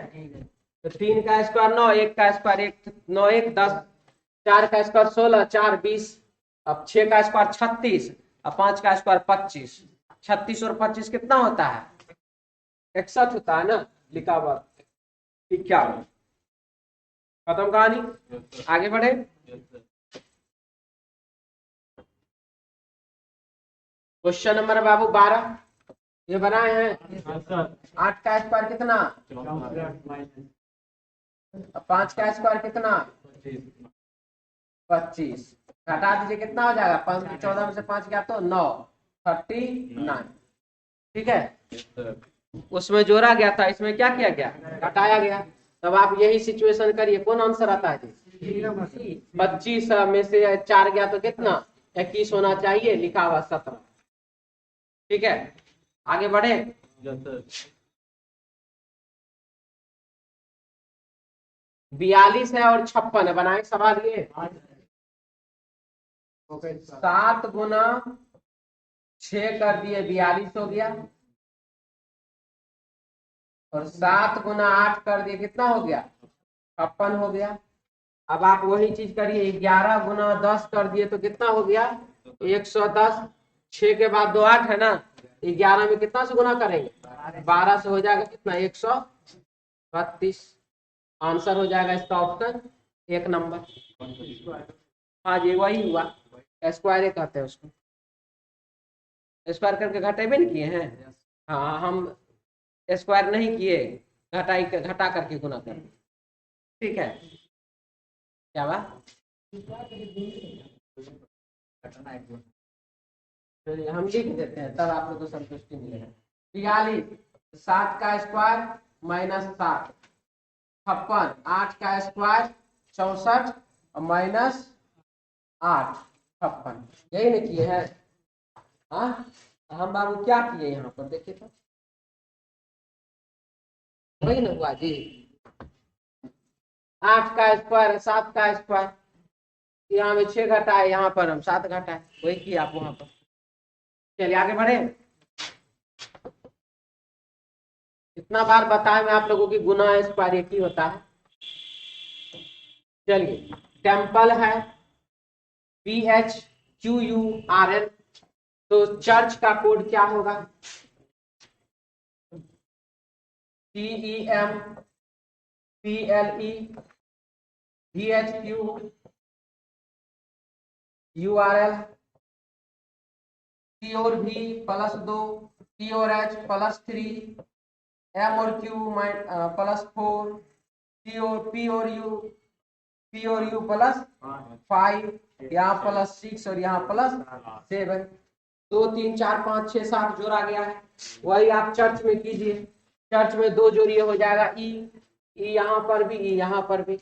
तो 3 का स्क्वायर 9, 1 का स्क्वायर 1, 9 1 10, 4 का स्क्वायर 16, 4 20, अब 6 का स्क्वायर 36, अब 5 का स्क्वायर 25, 36 और 25 कितना होता है 61 होता है ना, लिखा हुआ, ठीक क्या? खत्म कहानी, आगे बढ़े। क्वेश्चन नंबर बाबू 12 ये बनाए हैं। 8 का स्क्वायर कितना, 5 का स्क्वायर कितना 25, घटा दीजिए कितना हो जाएगा 14 में से 5 गया तो 9, 39, ठीक है? उसमें जोड़ा गया था, इसमें क्या किया गया, घटाया गया। तब आप यही सिचुएशन करिए, कौन आंसर आता है जी 25 में से 4 गया तो कितना 21 होना चाहिए, लिखा हुआ 17, ठीक है? आगे बढ़े। 42 है और 56 है, बनाए सवाल ये। 7 गुना 6 कर दिए 42 हो गया, और 7 गुना 8 कर दिए कितना हो गया 56 हो गया। अब आप वही चीज करिए, 11 गुना 10 कर दिए तो कितना हो गया 110, 6 के बाद 2 8 है ना, 11 में कितना से गुना करेंगे 12 से हो जाएगा कितना 132, आंसर हो जाएगा इसका ऑप्शन 1 नंबर। हाँ जी वही हुआ, स्क्वायर कहते हैं उसको, स्क्वायर करके घटेबे नहीं किए हैं। हाँ हम स्क्वायर नहीं किए, घटा करके गुना कर, ठीक है? क्या बात? चलिए हम लिख देते हैं, तब आप लोग को संतुष्टि मिलेगा। 43 7 का स्क्वायर माइनस 7, 56 8 का स्क्वायर 64 माइनस 8 56, यही ना किए हैं। हाँ हम बाबू क्या किए यहाँ पर देखिए तो, वही ना हुआ जी। 8 का स्क्वायर 7 का स्क्वायर, यहाँ में 6 घटा है, यहाँ पर हम 7 घटा है, वही किया आप वहां पर। चलिए आगे बढ़े। इतना बार बताया मैं आप लोगों की, गुना स्क्वायर एक ही होता है। चलिए टेम्पल है PHQURL, तो चर्च का कोड क्या होगा? TEMPLE T और V +2, T और H +3, M और Q +4, P और U +5, यहाँ +6 और यहाँ +7, 2 3 4 5 6 7 जोड़ा गया है। वही आप चर्च में कीजिए, चर्च में 2 जोड़िए हो जाएगा ई यहाँ पर भी, ई यहाँ पर भी।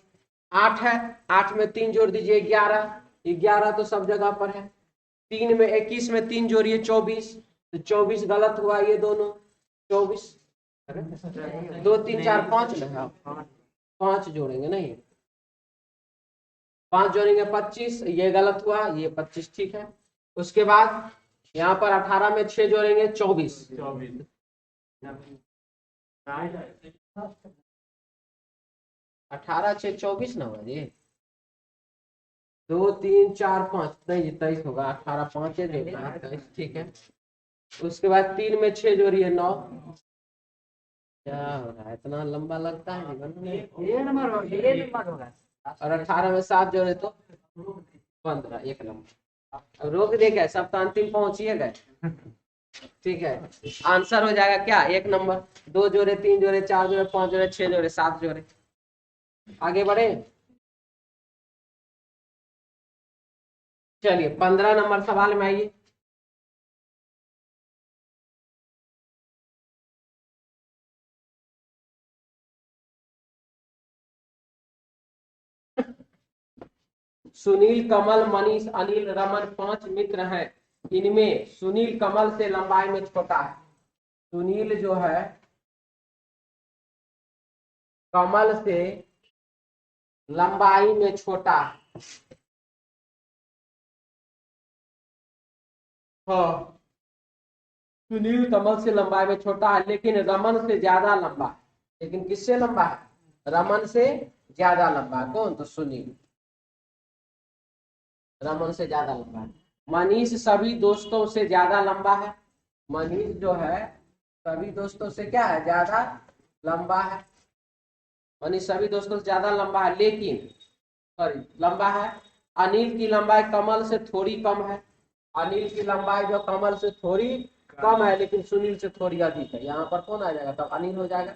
8 है, 8 में 3 जोड़ दीजिए 11, 11 तो सब जगह पर है। 3 में 21 में 3 जोड़िए 24, तो 24 गलत हुआ ये दोनों, 24 2 3 4 5 ना, 5 जोड़ेंगे नहीं, 5 जोड़ेंगे 25, ये गलत हुआ, ये 25 ठीक है। उसके बाद यहाँ पर 18 में 6 जोड़ेंगे 24, 18 6 24 ना होगा जी, 2 3 4 5 नहीं जी 23 होगा, 18 5 23 ठीक है। उसके बाद 3 में 6 जोड़िए 9, क्या हो रहा है इतना लंबा लगता है जीवन में, ये नंबर होगा। और 18 में 7 जोड़े तो 15, एक नंबर। अब रोक दे गए, सब तो अंतिम पहुंचिए गए, ठीक है। आंसर हो जाएगा क्या? एक नंबर। 2 जोड़े 3 जोड़े 4 जोड़े 5 जोड़े 6 जोड़े 7 जोड़े। आगे बढ़े। चलिए 15 नंबर सवाल में आइए। सुनील, कमल, मनीष, अनिल, रमन 5 मित्र हैं। इनमें सुनील कमल से लंबाई में छोटा है। सुनील जो है कमल से लंबाई में छोटा है। हाँ सुनील कमल से लंबाई में छोटा है, लेकिन रमन से ज्यादा लंबा है। लेकिन किससे लंबा है? रमन से ज्यादा लंबा है। कौन? तो सुनील रमन से ज्यादा लंबा है। मनीष सभी दोस्तों से ज्यादा लंबा है। मनीष जो है सभी दोस्तों से क्या है? ज्यादा लंबा है। मनीष सभी दोस्तों से ज्यादा लंबा है, लेकिन सॉरी लंबा है। अनिल की लंबाई कमल से थोड़ी कम है। अनिल की लंबाई जो कमल से थोड़ी कम है, लेकिन सुनील से थोड़ी अधिक है। यहाँ पर कौन आ जाएगा? तब अनिल हो जाएगा।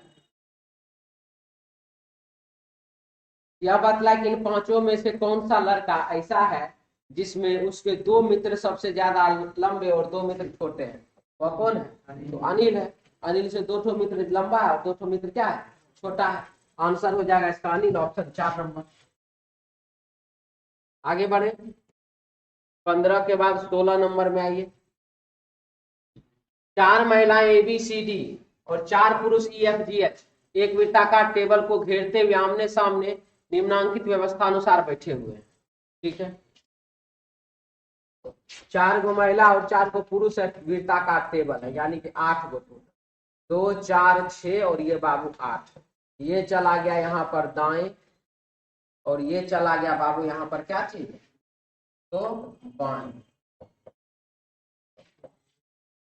यह बतला कि इन पांचों में से कौन सा लड़का ऐसा है जिसमें उसके 2 मित्र सबसे ज्यादा लंबे और 2 मित्र छोटे हैं? वह कौन है? तो अनिल है। अनिल से 2 मित्र लंबा है और 2 मित्र क्या है? छोटा है। आंसर हो जाएगा इसका अनिल, ऑप्शन 4 नंबर। आगे बढ़े। 15 के बाद 16 नंबर में आइए। 4 महिलाएं ABCD और 4 पुरुष EFGH एक वृत्ताकार टेबल को घेरते हुए आमने सामने निम्नांकित व्यवस्था अनुसार बैठे हुए हैं। ठीक है, 4 गो महिला और 4 गो पुरुष है, वृत्ताकार टेबल है, यानी कि 8 गो टोटल। 2 4 6 और ये बाबू 8। ये चला गया यहाँ पर दाएं और ये चला गया बाबू यहाँ पर क्या चीज है? तो बाएं।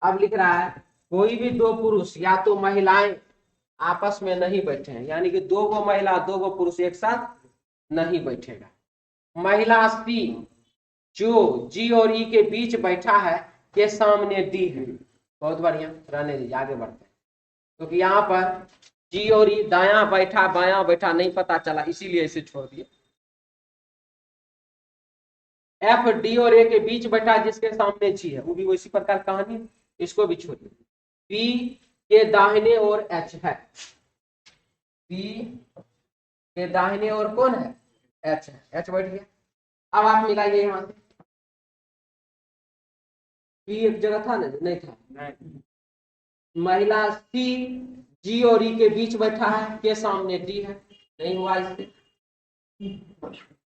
अब लिख रहा है कोई भी 2 पुरुष या तो महिलाएं आपस में नहीं बैठे हैं, यानी कि 2 गो महिला 2 गो पुरुष एक साथ नहीं बैठेगा। महिला सी जो G और E के बीच बैठा है के सामने D है। बहुत बढ़िया, रहने दीजिए, आगे बढ़ते हैं। क्योंकि यहाँ पर G और E दायां बैठा बायां बैठा नहीं पता चला, इसीलिए इसे छोड़ दिए। एफ डी और ए के बीच बैठा है जिसके सामने जी है, वो भी उसी प्रकार कहानी, इसको भी छोड़िए। पी के दाहिने ओर एच है, पी के दाहिने ओर कौन है, एच है, एच बैठ गया। अब आप मिलाइए यहां से, पी एक जगह था ना, नहीं था, महिला सी जी और ई के बीच बैठा है, के सामने डी है, नहीं हुआ इससे।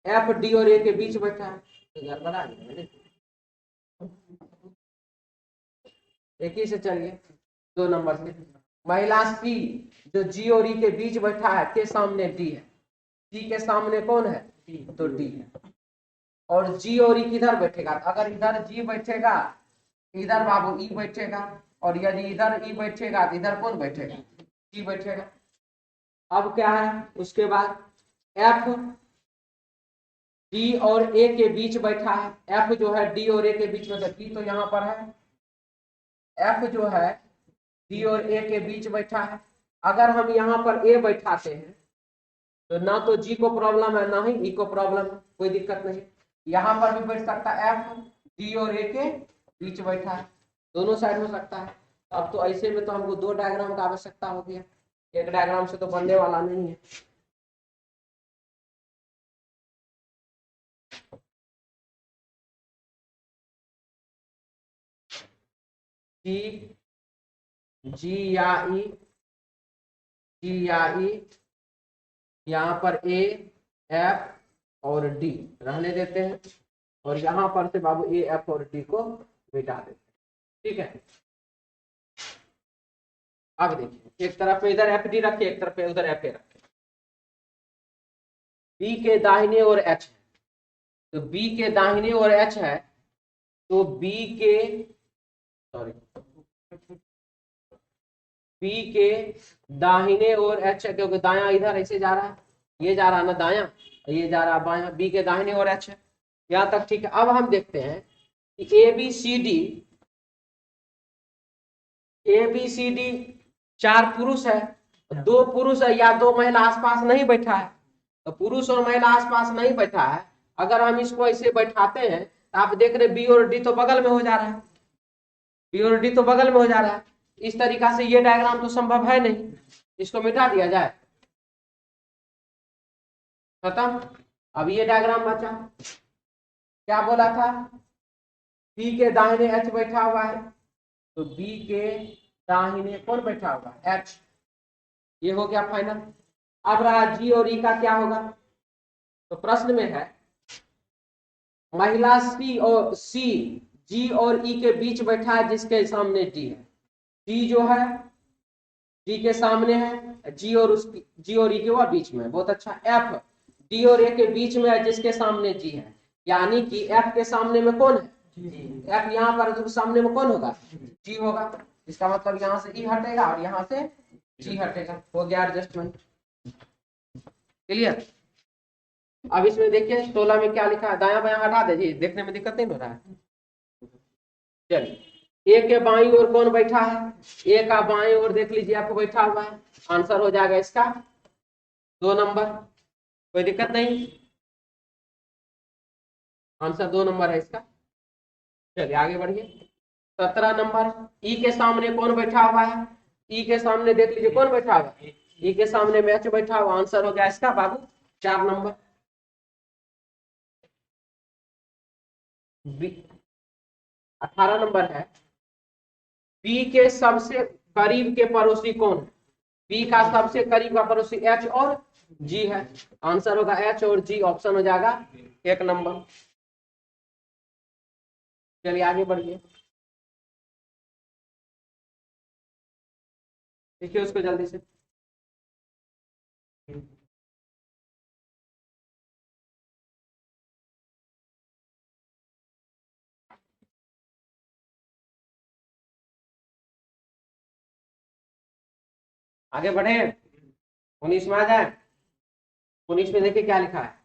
एफ डी और ए के बीच बैठा है, तो गड़बड़ा गया, एक ही से चलिए 2 नंबर से। महिला सी जो जी और ई के बीच बैठा है, के सामने डी है, सी के सामने कौन है, तो डी है। और जी और ई किधर बैठेगा, अगर इधर जी बैठेगा, इधर बाबू ई बैठेगा, और यदि इधर ई बैठेगा तो इधर कौन बैठेगा, जी बैठेगा। अब क्या है उसके बाद, एफ डी और ए के बीच बैठा है, एफ जो है डी और ए के बीच में, डी तो यहाँ पर है, एफ जो है डी और ए के बीच बैठा है। अगर हम यहाँ पर ए बैठाते हैं तो ना तो जी को प्रॉब्लम है ना ही ई को प्रॉब्लम है, कोई दिक्कत नहीं। यहाँ पर भी बैठ सकता है, एफ डी और ए के बीच बैठा है, दोनों साइड हो सकता है। अब तो ऐसे में तो हमको 2 डायग्राम का आवश्यकता हो गया, एक डायग्राम से तो बनने वाला नहीं है। जी जी या ई, जी या ई, यहाँ पर ए एफ और डी रहने देते हैं, और यहाँ पर से बाबू ए एफ और डी को मिटा देते हैं, ठीक है। अब देखिए, एक तरफ पे इधर एफ डी रखे, एक तरफ पे उधर एफ ए रखे, बी के दाहिने ओर एच है, तो बी के दाहिने ओर एच है, तो बी के, सॉरी, बी के दाहिने ओर एच है, क्योंकि दाया इधर ऐसे जा रहा है, ये जा रहा ना दाया, ये जा रहा बाया, बी के दाहिने ओर एच है, यहाँ तक ठीक है। अब हम देखते हैं कि ए बी सी डी 4 पुरुष है, 2 पुरुष है या 2 महिला आसपास नहीं बैठा है, तो पुरुष और महिला आसपास नहीं बैठा है। अगर हम इसको ऐसे बैठाते हैं तो आप देख रहे बी और डी तो बगल में हो जा रहा है, बी और डी तो बगल में हो जा रहा है, इस तरीका से ये डायग्राम तो संभव है नहीं, इसको मिटा दिया जाए, खत्म। अब ये डायग्राम बचा, क्या बोला था, बी के दाहिने एच बैठा हुआ है, तो बी के दाहिने कौन बैठा हुआ है, एच, ये हो गया फाइनल। अब रहा जी और ई का क्या होगा, तो प्रश्न में है महिला सी जी और ई के बीच बैठा है जिसके सामने डी है, जी जो है डी के सामने है, जी और ई के वो बीच में, बहुत अच्छा। एफ डी और ए के बीच में है जिसके सामने जी है, यानी कि एफ के सामने में कौन है, एफ यहाँ पर सामने में कौन होगा, जी होगा, इसका मतलब यहाँ से ई हटेगा और यहाँ से जी हटेगा, हो गया एडजस्टमेंट, क्लियर। अब इसमें देखिए 16 में क्या लिखा है, दाया बाया हटा दीजिए, देखने में दिक्कत नहीं हो रहा है। चलिए, ए के बाईं ओर कौन बैठा है, ए का बाईं ओर देख लीजिए आपको बैठा हुआ है, आंसर हो जाएगा इसका 2 नंबर, कोई दिक्कत नहीं, आंसर 2 नंबर है इसका। चलिए आगे बढ़िए, 17 नंबर, ई के सामने कौन बैठा हुआ है, ई के सामने देख लीजिए कौन बैठा हुआ है, ई के सामने मैच बैठा हुआ, आंसर हो गया इसका बाबू 4 नंबर। 18 नंबर है, बी के सबसे करीब के पड़ोसी कौन है, बी का सबसे करीब का पड़ोसी एच और जी है, आंसर होगा एच और जी, ऑप्शन हो जाएगा 1 नंबर। चलिए आगे बढ़िए, देखिए उसको जल्दी से, आगे बढ़े, 19 में आ जाए। 19 में देखिए क्या लिखा है,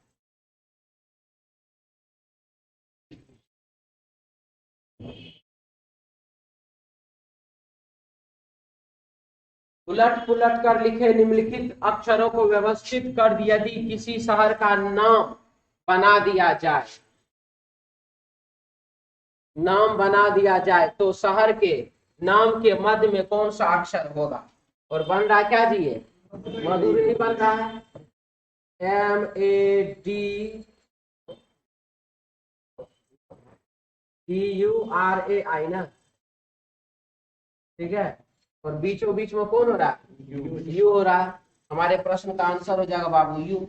उलट पुलट कर लिखे निम्नलिखित अक्षरों को व्यवस्थित कर यदि किसी शहर का नाम बना दिया जाए, नाम बना दिया जाए तो शहर के नाम के मध्य में कौन सा अक्षर होगा? और बन रहा क्या जी? ये मधुरी बन रहा है, MADDURAI ना, ठीक है। और बीचों बीच में कौन हो रहा है? यू हो रहा है। हमारे प्रश्न का आंसर हो जाएगा बाबू यू।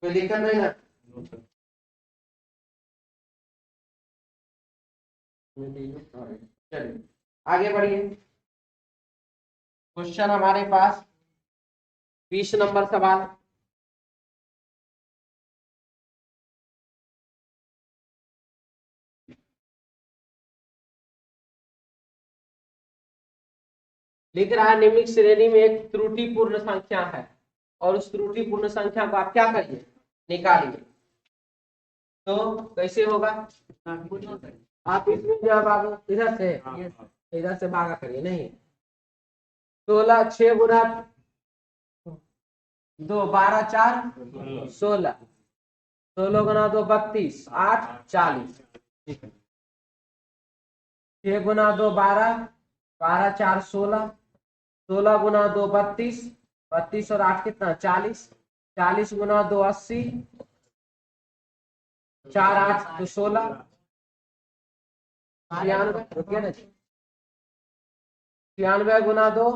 कोई दिक्कत नहीं ना? चलिए आगे बढ़िए। क्वेश्चन हमारे पास 20 नंबर सवाल। लिख रहा है निम्नलिखित श्रेणी में एक त्रुटिपूर्ण संख्या है और उस त्रुटिपूर्ण संख्या को आप क्या करिए? निकालिए। तो कैसे होगा? आप इसमें जब आप इधर से भागा करिए, नहीं 16 6 गुना 2 12 4 16, 16 गुना 2 32 8 40, ठीक है। 6 गुना 2 12, 12 4 16, 16 गुना 2 32, 32 और 8 कितना 40, 40 गुना 2 80, 4 8 तो 16, 96, रुकिए ना, 96 गुना 2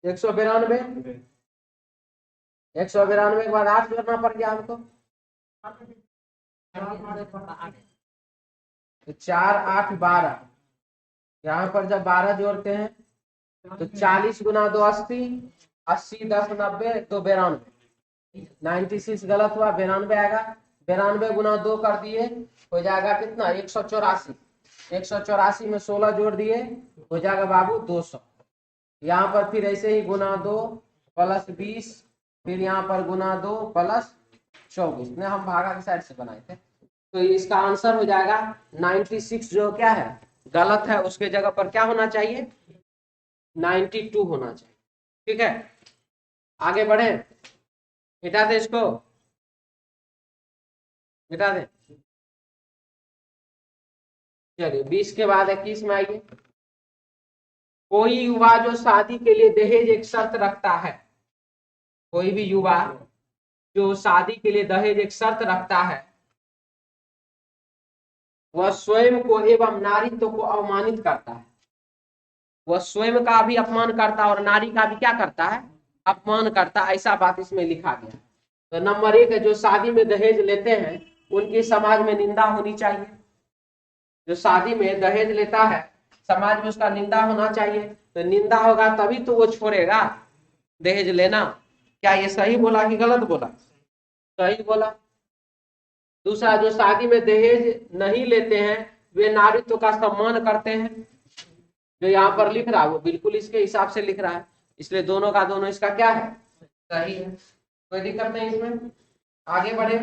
192, 192 के बाद 8 जोड़ना पड़ गया हमको, 4 8 12, यहाँ पर जब 12 जोड़ते हैं तो 40 गुना 2 80, 80 10 90 तो 92, 96 गलत हुआ, 92 आएगा। 92 गुना 2 कर दिए हो जाएगा कितना? 184, 184 में 16 जोड़ दिए हो जाएगा बाबू 200। यहाँ पर फिर ऐसे ही गुना 2 प्लस 20, फिर यहाँ पर गुना 2 प्लस 24 ने हम भागा की साइड से बनाए थे। तो इसका आंसर हो जाएगा 96, जो क्या है गलत है, उसके जगह पर क्या होना चाहिए? 92 होना चाहिए, ठीक है। आगे बढ़े, मिटा दे इसको, मिटा दे। चलिए 20 के बाद 21 में आइए। कोई युवा जो शादी के लिए दहेज एक शर्त रखता है, कोई भी युवा जो शादी के लिए दहेज एक शर्त रखता है, वह स्वयं को एवं नारीत्व को अवमानित करता है। वह स्वयं का भी अपमान करता है और नारी का भी क्या करता है? अपमान करता है, ऐसा बात इसमें लिखा गया। तो नंबर 1 है, जो शादी में दहेज लेते हैं उनकी समाज में निंदा होनी चाहिए। जो शादी में दहेज लेता है समाज में उसका निंदा होना चाहिए। तो निंदा होगा तभी तो वो छोड़ेगा दहेज लेना। क्या ये सही बोला कि गलत बोला? सही बोला। दूसरा, जो शादी में दहेज नहीं लेते हैं वे नारीत्व का सम्मान करते हैं। जो यहाँ पर लिख रहा है वो बिल्कुल इसके हिसाब से लिख रहा है, इसलिए दोनों का दोनों इसका क्या है? सही है, कोई दिक्कत नहीं इसमें। आगे बढ़े।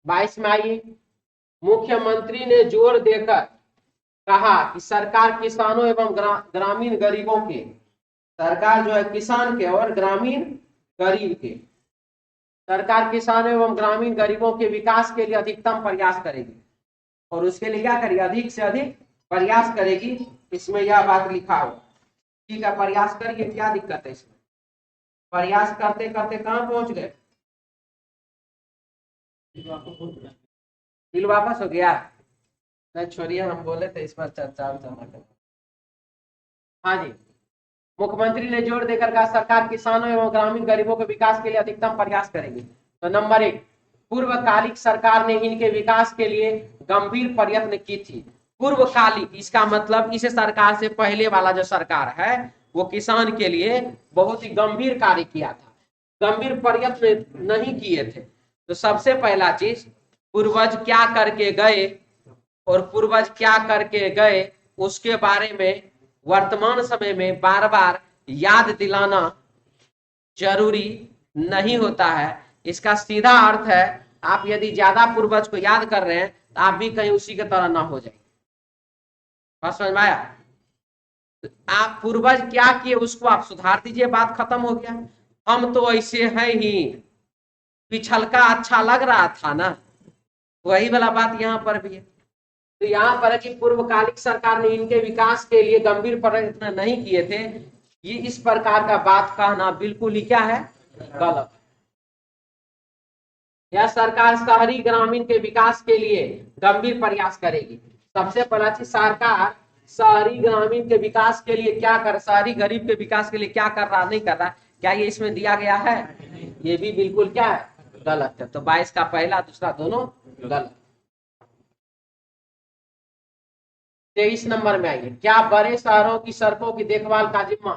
बाईस में आइए। मुख्यमंत्री ने जोर देकर कहा कि सरकार किसानों एवं ग्रामीण गरीबों के, सरकार जो है किसान के और ग्रामीण गरीब के, सरकार किसानों एवं ग्रामीण गरीबों के विकास के लिए अधिकतम प्रयास करेगी। और उसके लिए क्या करेगी? अधिक से अधिक प्रयास करेगी, इसमें यह बात लिखा हो, ठीक है। प्रयास करिए, क्या दिक्कत है इसमें? प्रयास करते करते कहां पहुंच गए? बिल वापस हो गया? नहीं छोड़िए, हम बोले थे इस पर चर्चा करना। हाँ जी, मुख्यमंत्री ने जोर देकर कहा सरकार किसानों एवं ग्रामीण गरीबों के विकास के लिए अधिकतम प्रयास करेगी। तो नंबर 1, पूर्वकालिक सरकार ने इनके विकास के लिए गंभीर प्रयत्न की थी। पूर्वकालिक, इसका मतलब इस सरकार से पहले वाला जो सरकार है वो किसान के लिए बहुत ही गंभीर कार्य किया था, गंभीर प्रयत्न नहीं किए थे। तो सबसे पहला चीज, पूर्वज क्या करके गए और पूर्वज क्या करके गए उसके बारे में वर्तमान समय में बार बार याद दिलाना जरूरी नहीं होता है। इसका सीधा अर्थ है, आप यदि ज्यादा पूर्वज को याद कर रहे हैं तो आप भी कहीं उसी के तरह ना हो जाए। बात समझ में आया? आप पूर्वज क्या किए उसको आप सुधार दीजिए, बात खत्म हो गया। हम तो ऐसे हैं ही, पिछलका अच्छा लग रहा था ना, वही वाला बात यहाँ पर भी है। तो यहाँ पर है कि पूर्वकालिक सरकार ने इनके विकास के लिए गंभीर प्रयत्न नहीं किए थे, ये इस प्रकार का बात कहना बिल्कुल ही क्या है, गलत। यह सरकार शहरी ग्रामीण के विकास के लिए गंभीर प्रयास करेगी। सबसे पहला चीज, सरकार शहरी ग्रामीण के विकास के लिए क्या कर, शहरी गरीब के विकास के लिए क्या कर रहा नहीं कर रहा, क्या ये इसमें दिया गया है, ये भी बिल्कुल क्या है, गलत है। तो 22 का पहला दूसरा दोनों गलत। 23 नंबर में आइए, क्या बड़े शहरों की सड़कों की देखभाल का जिम्मा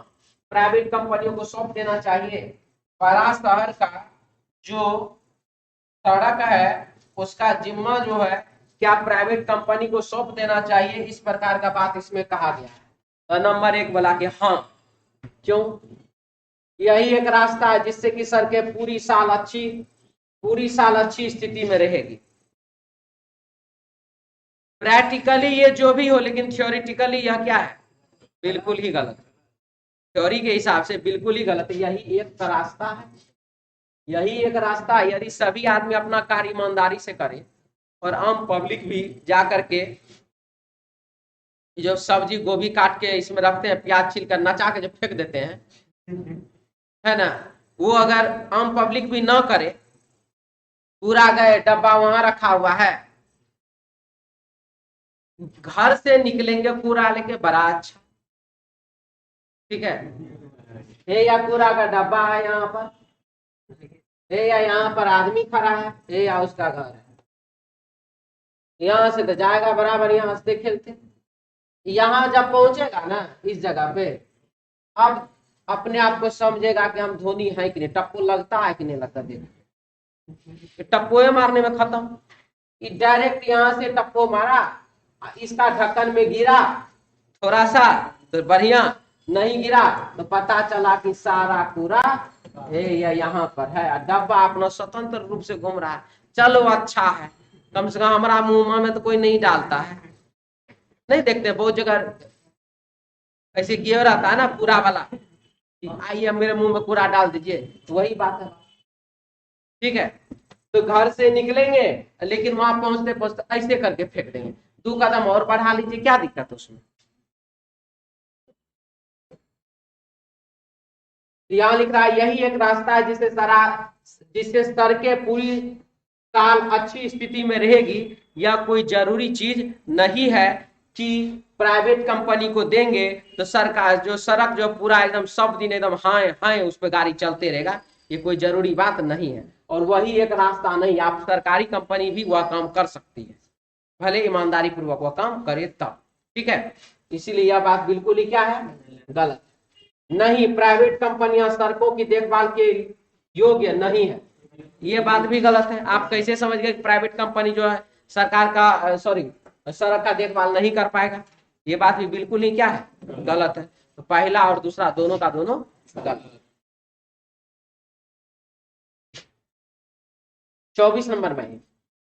प्राइवेट कंपनियों को सौंप देना चाहिए। बड़ा शहर का जो सड़क है उसका जिम्मा जो है क्या प्राइवेट कंपनी को सौंप देना चाहिए, इस प्रकार का बात इसमें कहा गया है। तो नंबर 1 बोला कि हाँ, क्यों, यही एक रास्ता है जिससे कि सड़कें पूरी साल अच्छी स्थिति में रहेगी। प्रैक्टिकली ये जो भी हो, लेकिन थ्योरेटिकली यह क्या है, बिल्कुल ही गलत। थ्योरी के हिसाब से बिल्कुल ही गलत है। यही एक रास्ता है, यही एक रास्ता है। यदि सभी आदमी अपना कार्य ईमानदारी से करें और आम पब्लिक भी जा करके जो सब्जी गोभी काट के इसमें रखते हैं, प्याज छील कर नचा के जो फेंक देते हैं, है ना, वो अगर आम पब्लिक भी ना करे, पूरा गए डब्बा वहां रखा हुआ है, घर से निकलेंगे कूड़ा लेके, बड़ा अच्छा, ठीक है, ये या कूड़ा का डब्बा है यहाँ पर, ये या यहाँ पर आदमी खड़ा है, ये या उसका घर है, यहाँ से तो जाएगा बराबर, यहाँ से खेलते। यहाँ जब पहुंचेगा ना इस जगह पे, अब अपने आप को समझेगा कि हम धोनी है कि नहीं, टप्पू लगता है कि नहीं लगता, देखो टप्पू मारने में खत्म। डायरेक्ट यहाँ से टप्पू मारा, इसका ढक्कन में गिरा थोड़ा सा तो बढ़िया, नहीं गिरा तो पता चला कि सारा कूड़ा यहाँ पर है, डब्बा अपना स्वतंत्र रूप से घूम रहा है। चलो अच्छा है, कम से कम हमारा मुंह में तो कोई नहीं डालता है। नहीं देखते बहुत जगह ऐसे किया रहता है ना पूरा वाला, आइए मेरे मुंह में कूड़ा डाल दीजिए, तो वही बात है, ठीक है। तो घर से निकलेंगे लेकिन वहां पहुंचते पहुंचते ऐसे करके फेंक देंगे, 2 कदम और बढ़ा लीजिए, क्या दिक्कत है उसमें। यहाँ लिख रहा है यही एक रास्ता है जिससे सड़कें पूरी साल अच्छी स्थिति में रहेगी। यह कोई जरूरी चीज नहीं है कि प्राइवेट कंपनी को देंगे तो सरकार जो सड़क जो पूरा एकदम सब दिन एकदम हाय हाय उस पर गाड़ी चलते रहेगा, ये कोई जरूरी बात नहीं है। और वही एक रास्ता नहीं, आप सरकारी कंपनी भी वह काम कर सकती है, भले ईमानदारी पूर्वक वह काम करे तब, ठीक है। इसीलिए यह बात बिल्कुल ही क्या है, गलत नहीं। प्राइवेट कंपनियां सड़कों की देखभाल के योग्य नहीं है, ये बात भी गलत है। आप कैसे समझ गए प्राइवेट कंपनी जो है सरकार का सड़क का देखभाल नहीं कर पाएगा, ये बात भी बिल्कुल ही क्या है, गलत है। तो पहला और दूसरा दोनों का दोनों गलत। 24 नंबर में,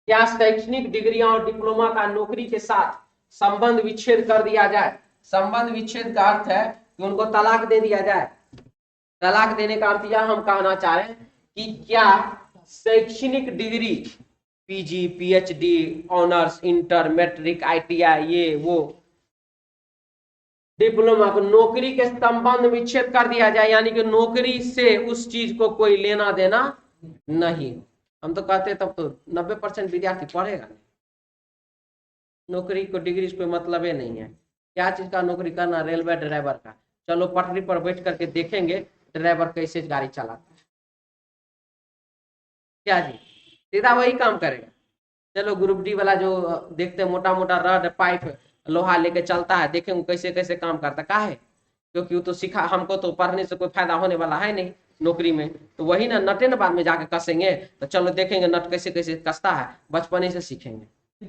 क्या शैक्षणिक डिग्रियां और डिप्लोमा का नौकरी के साथ संबंध विच्छेद कर दिया जाए। संबंध विच्छेद का अर्थ है कि उनको तलाक दे दिया जाए। तलाक देने का अर्थ यह हम कहना चाह रहे हैं कि क्या शैक्षणिक degree PG, PhD, honours, inter, matric, ITI, ये वो डिप्लोमा को नौकरी के संबंध विच्छेद कर दिया जाए, यानी कि नौकरी से उस चीज को कोई लेना देना नहीं। हम तो कहते तब तो 90% विद्यार्थी पढ़ेगा नहीं, नौकरी को डिग्री से कोई मतलब ही नहीं है। क्या चीज का नौकरी करना, रेलवे ड्राइवर का, चलो पटरी पर बैठ करके देखेंगे ड्राइवर कैसे गाड़ी चलाता है, क्या जी सीधा वही काम करेगा। चलो ग्रुप डी वाला जो देखते हैं मोटा मोटा रड पाइप लोहा लेके चलता है, देखेंगे कैसे कैसे काम करता है, काहे, क्योंकि वो तो सीखा, हमको तो पढ़ने से कोई फायदा होने वाला है नहीं नौकरी में, तो वही ना नटे न बाद में जाके कसेंगे, तो चलो देखेंगे नट कैसे कैसे कसता है, बचपन से सीखेंगे।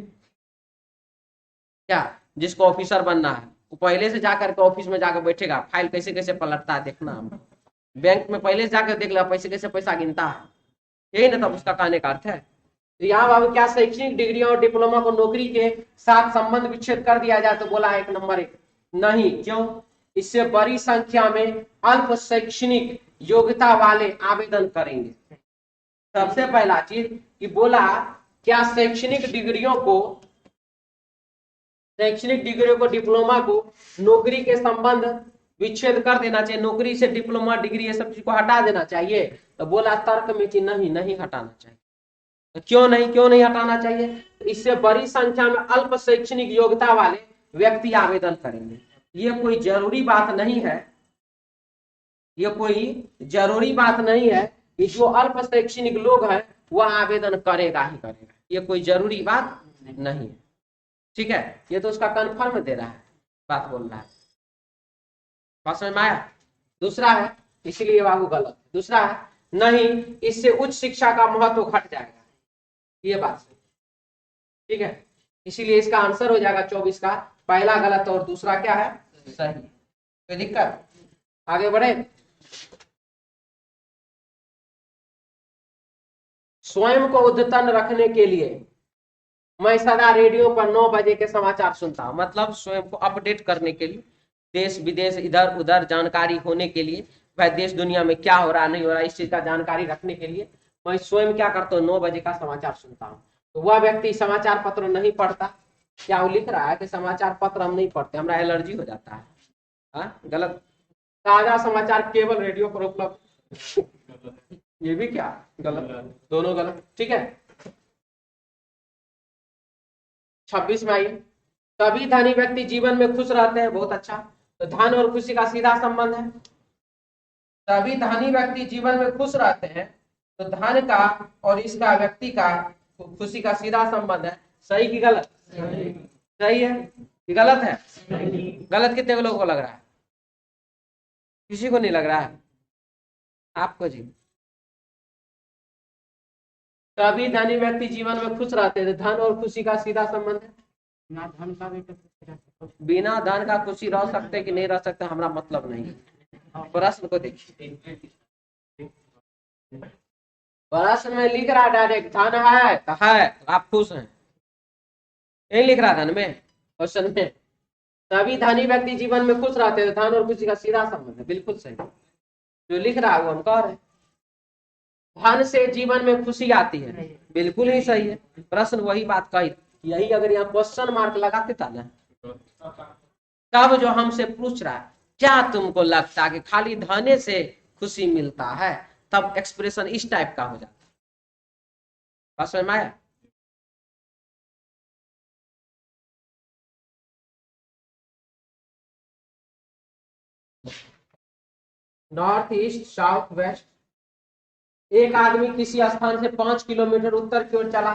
क्या जिसको ऑफिसर बनना है वो पहले से जाकर के ऑफिस में जाकर बैठेगा, फाइल कैसे कैसे पलटता है देखना, बैंक में पहले से जाकर देख लो पैसे कैसे पैसा गिनता है, यही ना तब उसका कहने का अर्थ है। तो यहाँ बाबू क्या शैक्षणिक डिग्री और डिप्लोमा को नौकरी के साथ संबंध विच्छेद कर दिया जाए, तो बोला 1 नंबर 1 नहीं। क्यों, इससे बड़ी संख्या में अल्प शैक्षणिक योग्यता वाले आवेदन करेंगे। सबसे पहला चीज कि बोला क्या शैक्षणिक डिग्रियों को डिप्लोमा को नौकरी के संबंध विच्छेद कर देना चाहिए, नौकरी से डिप्लोमा डिग्री ये सब चीज को हटा देना चाहिए। तो बोला तर्क में कि नहीं हटाना चाहिए। तो क्यों नहीं हटाना चाहिए? तो इससे बड़ी संख्या में अल्प शैक्षणिक योग्यता वाले व्यक्ति आवेदन करेंगे। ये कोई जरूरी बात नहीं है, ये कोई जरूरी बात नहीं है कि जो अल्प शैक्षणिक लोग हैं वह आवेदन करेगा ही करेगा, ये कोई जरूरी बात नहीं है। ठीक है, ये तो उसका कन्फर्म दे रहा है, बात बोल रहा है। बात समझ में आया? दूसरा है, इसलिए बाबू गलत। दूसरा है नहीं, इससे उच्च शिक्षा का महत्व घट जाएगा, ये बात सही। ठीक है, इसीलिए इसका आंसर हो जाएगा 24 का पहला गलत और दूसरा क्या है सही। कोई दिक्कत? आगे बढ़े। स्वयं को उद्यतन रखने के लिए मैं सदा रेडियो पर 9 बजे के समाचार सुनता हूं। मतलब स्वयं को अपडेट करने के लिए, देश विदेश इधर उधर जानकारी होने के लिए, भाई देश दुनिया में क्या हो रहा नहीं हो रहा इस चीज का जानकारी रखने के लिए मैं स्वयं क्या करता हूँ 9 बजे का समाचार सुनता हूँ। तो वह व्यक्ति समाचार पत्र नहीं पढ़ता। क्या वो लिख रहा है कि समाचार पत्र हम नहीं पढ़ते, हमारा एलर्जी हो जाता है? हाँ, गलत। ताजा समाचार केवल रेडियो पर उपलब्ध, ये भी क्या गलत, दोनों गलत। ठीक है, 26 में आइए। तभी धनी व्यक्ति जीवन में खुश रहते हैं। बहुत अच्छा, तो धन और खुशी का सीधा संबंध है। तभी धनी व्यक्ति जीवन में खुश रहते हैं, तो धन का और इसका व्यक्ति का खुशी का सीधा संबंध है। सही कि गलत? सही है कि गलत है? गलत कितने लोगों को लग रहा है? किसी को नहीं लग रहा है? आपको जी। तभी धनी व्यक्ति जीवन में खुश रहते हैं, धन और खुशी का सीधा संबंध है। बिना धन का खुशी रह सकते कि नहीं रह सकते हमारा मतलब नहीं। प्रश्न को देखिए, प्रश्न में लिख रहा डायरेक्ट धन है तो है, तो आप खुश हैं, यही लिख रहा धन में क्वेश्चन में। तभी धनी व्यक्ति जीवन में खुश रहते हैं, धन और खुशी का सीधा संबंध है। बिल्कुल सही, जो लिख रहा है वो हम कह रहे हैं। धन से जीवन में खुशी आती है, बिल्कुल ही सही है। प्रश्न वही बात कही, यही अगर यहाँ क्वेश्चन मार्क लगाते था ना, तब जो हमसे पूछ रहा है क्या तुमको लगता है कि खाली धने से खुशी मिलता है, तब एक्सप्रेशन इस टाइप का हो जाता है। बात समझ में आया? नॉर्थ ईस्ट साउथ वेस्ट, एक आदमी किसी स्थान से 5 किलोमीटर उत्तर की ओर चला,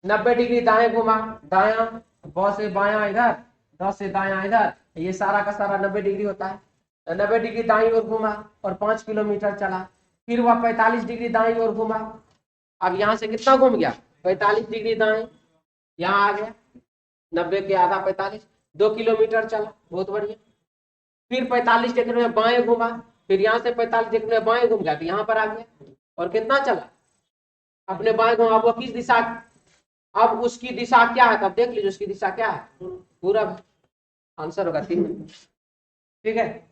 90 डिग्री दाएं घुमा, दाया 10 से बाया इधर, 10 से दाया इधर, ये सारा का सारा 90 डिग्री होता है। 90 डिग्री दाई ओर घुमा और 5 किलोमीटर चला, फिर वह 45 डिग्री दाई ओर घुमा। अब यहाँ से कितना घूम गया? 45 डिग्री दाएं, यहाँ आ गया 90 के आधा 45, 2 किलोमीटर चला, बहुत बढ़िया। फिर 45 डिग्री में बाएं घुमा, फिर यहाँ से 45 डिग्री में बाएं घूम गया, तो यहाँ पर आ गया। और कितना चला? अपने बाएं घुमा। अब वो किस दिशा, अब उसकी दिशा क्या है तब देख लीजिए, उसकी दिशा क्या है? पूरब। आंसर होगा 3 में। ठीक है,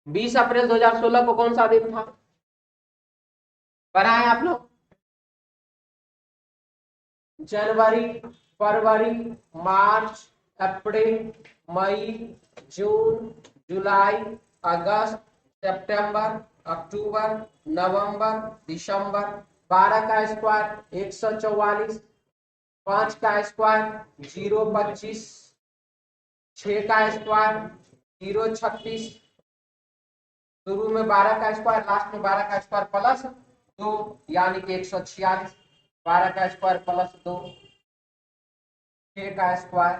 बीस अप्रैल 2016 को कौन सा दिन था? पढ़ा है आप लोग? जनवरी, फरवरी, मार्च, अप्रैल, मई, जून, जुलाई, अगस्त, सितंबर, अक्टूबर, नवंबर, दिसंबर। 12 का स्क्वायर 144, 5 का स्क्वायर 025, 6 का स्क्वायर 036, शुरू में 12 का स्क्वायर, लास्ट में 12 का स्क्वायर प्लस 2 यानी कि 146। 12 का स्क्वायर प्लस 2, 6 का स्क्वायर,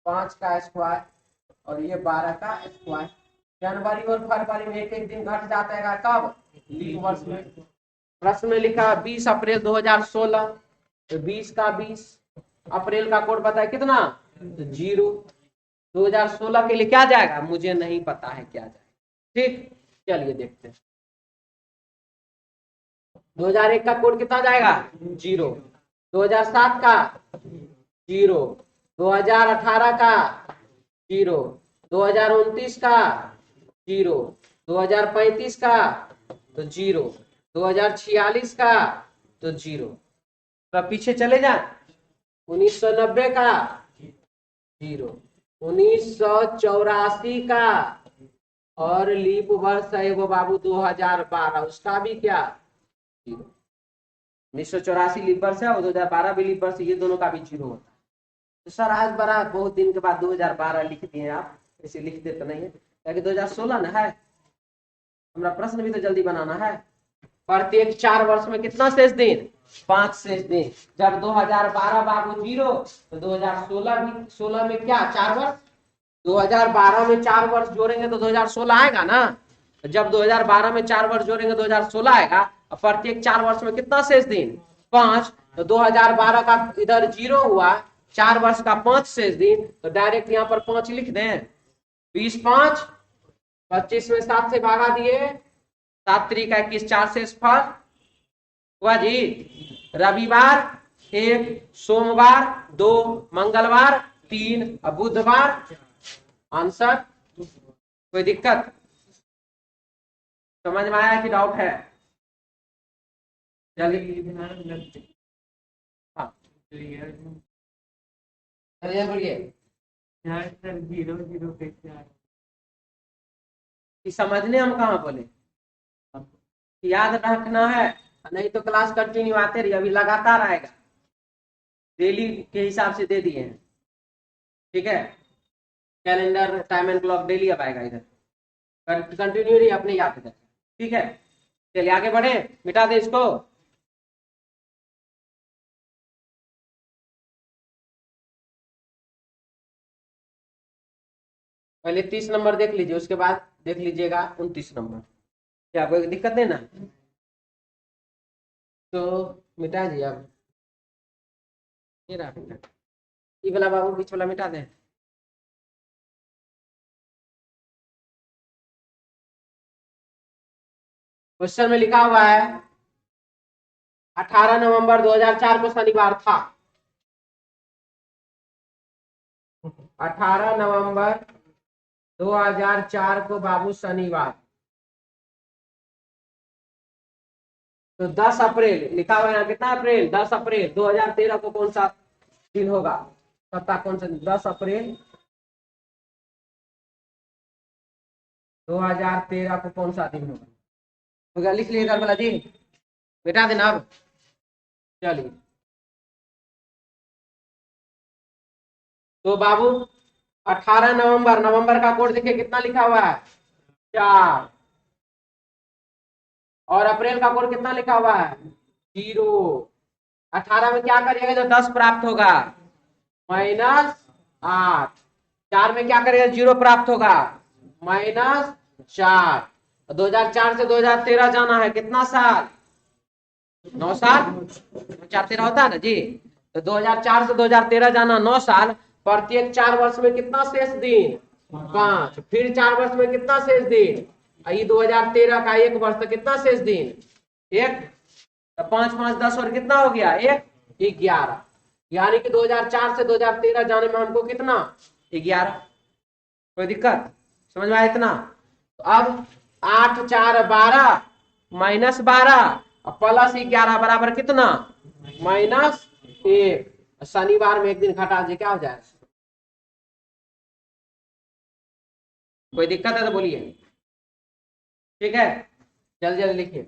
5 का स्क्वायर और ये 12 का स्क्वायर। जनवरी और फरवरी में एक एक दिन घट जाता है, कब? लीप वर्ष में। प्रश्न में लिखा 20 अप्रैल 2016, तो 20 का 20, अप्रैल का कोड पता है कितना? 0। 2016 के लिए क्या जाएगा? मुझे नहीं पता है क्या जाएगा। ठीक, चलिए देखते हैं। 2001 का कोड कितना जाएगा? 0। 2007 का 0, 2018 का 0, 2029 का 0, 2035 का तो 0, 2046 का तो 0। तो पीछे चले जाए, 1990 का 0, 1984 का, और लीप वर्ष है वो बाबू 2012, उसका भी क्या 0। 1984 लीप वर्ष है और 2012 भी लीप वर्ष, ये दोनों का भी 0 होता है। तो सर आज बड़ा बहुत दिन के बाद 2012 लिख दिए आप, इसे लिखते तो नहीं है, क्योंकि 2016 ना है, हमारा प्रश्न भी तो जल्दी बनाना है। प्रत्येक 4 वर्ष में कितना शेष दिन, 5 शेष दिन। जब 2012 बाबू 0, तो 2016 भी, 16 में क्या 4 वर्ष, 2012 में 4 वर्ष जोड़ेंगे तो 2016 आएगा ना। जब 2012 में 4 वर्ष जोड़ेंगे 2016 आएगा। और प्रत्येक 4 वर्ष में कितना शेष दिन, 5। तो 2012 का इधर 0 हुआ, 4 वर्ष का 5 शेष दिन, तो डायरेक्ट यहाँ पर 5 लिख दें। 20 5, 25 में 7 से भागा दिए, 7 3 का 21, 4 शेष फल हुआ जी। रविवार 1, सोमवार 2, मंगलवार 3, बुधवार आंसर। कोई दिक्कत समझ में आया कि डाउट है? चलिए हाँ चलिए बोलिए। समझने हम कहाँ बोले, याद रखना है, नहीं तो क्लास कंटिन्यू आते रहिए, अभी लगातार आएगा, डेली के हिसाब से दे दिए हैं, ठीक है। Calendar time and clock daily अब आएगा इधर, कंटिन्यू रही अपने याद कर, ठीक है। चलिए आगे बढ़े, मिटा दे इसको। पहले 30 नंबर देख लीजिए, उसके बाद देख लीजिएगा 29 नंबर। क्या कोई दिक्कत नहीं ना? तो मिटा दिए अब, ये वाला बाबू बीच वाला मिटा दे। क्वेश्चन में लिखा हुआ है 18 नवंबर 2004 को शनिवार था। 18 नवंबर 2004 को बाबू शनिवार, तो 10 अप्रैल लिखा हुआ है, कितना अप्रैल, 10 अप्रैल 2013 को कौन सा दिन होगा, सप्ताह कौन सा दिन, 10 अप्रैल 2013 को कौन सा दिन होगा। हो गया, लिख लिए इधर वाला जी, बेटा देना अब। चलिए तो बाबू 18 नवंबर, नवंबर का कोड देखिए कितना लिखा हुआ है 4, और अप्रैल का कोड कितना लिखा हुआ है 0। 18 में क्या करिएगा, जो 10 प्राप्त होगा -8, 4 में क्या करिएगा 0 प्राप्त होगा -4। 2004 से 2013 जाना है, कितना साल, 9 साल, 4 13 होता है ना जी। तो 2004 से 2013 जाना 9 साल। प्रत्येक 4 वर्ष में कितना शेष दिन, 5, फिर 4 वर्ष में कितना शेष दिन, 2013 का 1 वर्ष, तो कितना शेष दिन 1, तो 5 5 10 और कितना हो गया 1, 11। यानी कि 2004 से 2013 जाने में हमको कितना 11। कोई दिक्कत समझ में आया इतना? तो अब 8 4 12 -12 प्लस 11 बराबर कितना -1। शनिवार में एक दिन घटा दे, क्या हो जाएगा? कोई दिक्कत है तो बोलिए, ठीक है। जल्दी जल्दी लिखिए।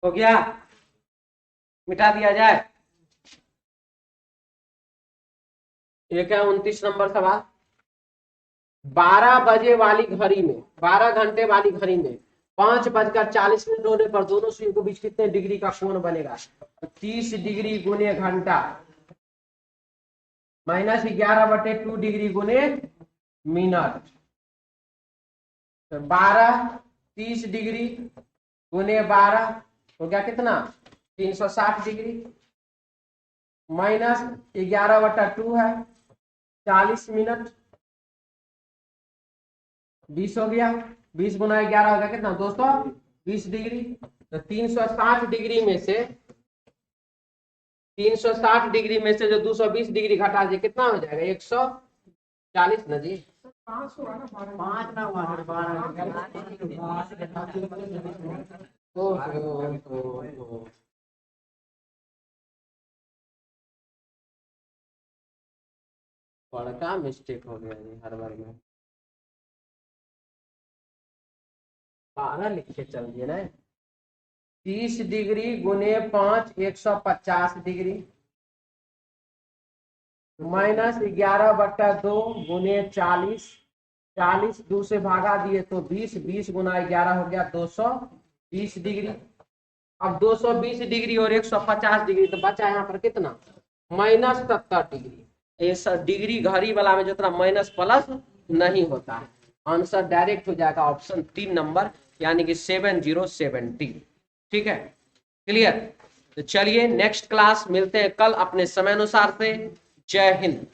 हो गया, मिटा दिया जाए। एक है 29 नंबर सवाल। 12 बजे वाली घड़ी में, 12 घंटे वाली घड़ी में 5:40 होने पर दोनों सुई के बीच कितने डिग्री का कोण बनेगा? 30 डिग्री गुने घंटा -11/2 डिग्री गुने मिनट। 12 30 डिग्री गुने 12 हो गया कितना 360 डिग्री, -11/2 है 40 मिनट, 20 हो गया, 20 गुना 11 हो गया कितना 220 डिग्री। तो 360 डिग्री में से 360 डिग्री में से जो 220 डिग्री घटा दीजिए कितना हो जाएगा 140 ना जी। ओहो, बड़का मिस्टेक हो गया जी हर बार में 12 लिख के चल दिए ना। 30 डिग्री गुने 5 150 डिग्री माइनस 11/2 गुने 40 40 2 से भागा दिए तो 20 20 गुना 11 हो गया 220 डिग्री। अब 220 डिग्री और 150 डिग्री तो बचा यहाँ पर कितना -70 डिग्री। ये सब डिग्री घड़ी वाला में जितना माइनस प्लस नहीं होता है। आंसर डायरेक्ट हो जाएगा ऑप्शन 3 नंबर यानी कि 7070। ठीक है, क्लियर। तो चलिए नेक्स्ट क्लास मिलते हैं कल अपने समय अनुसार से। जय हिंद।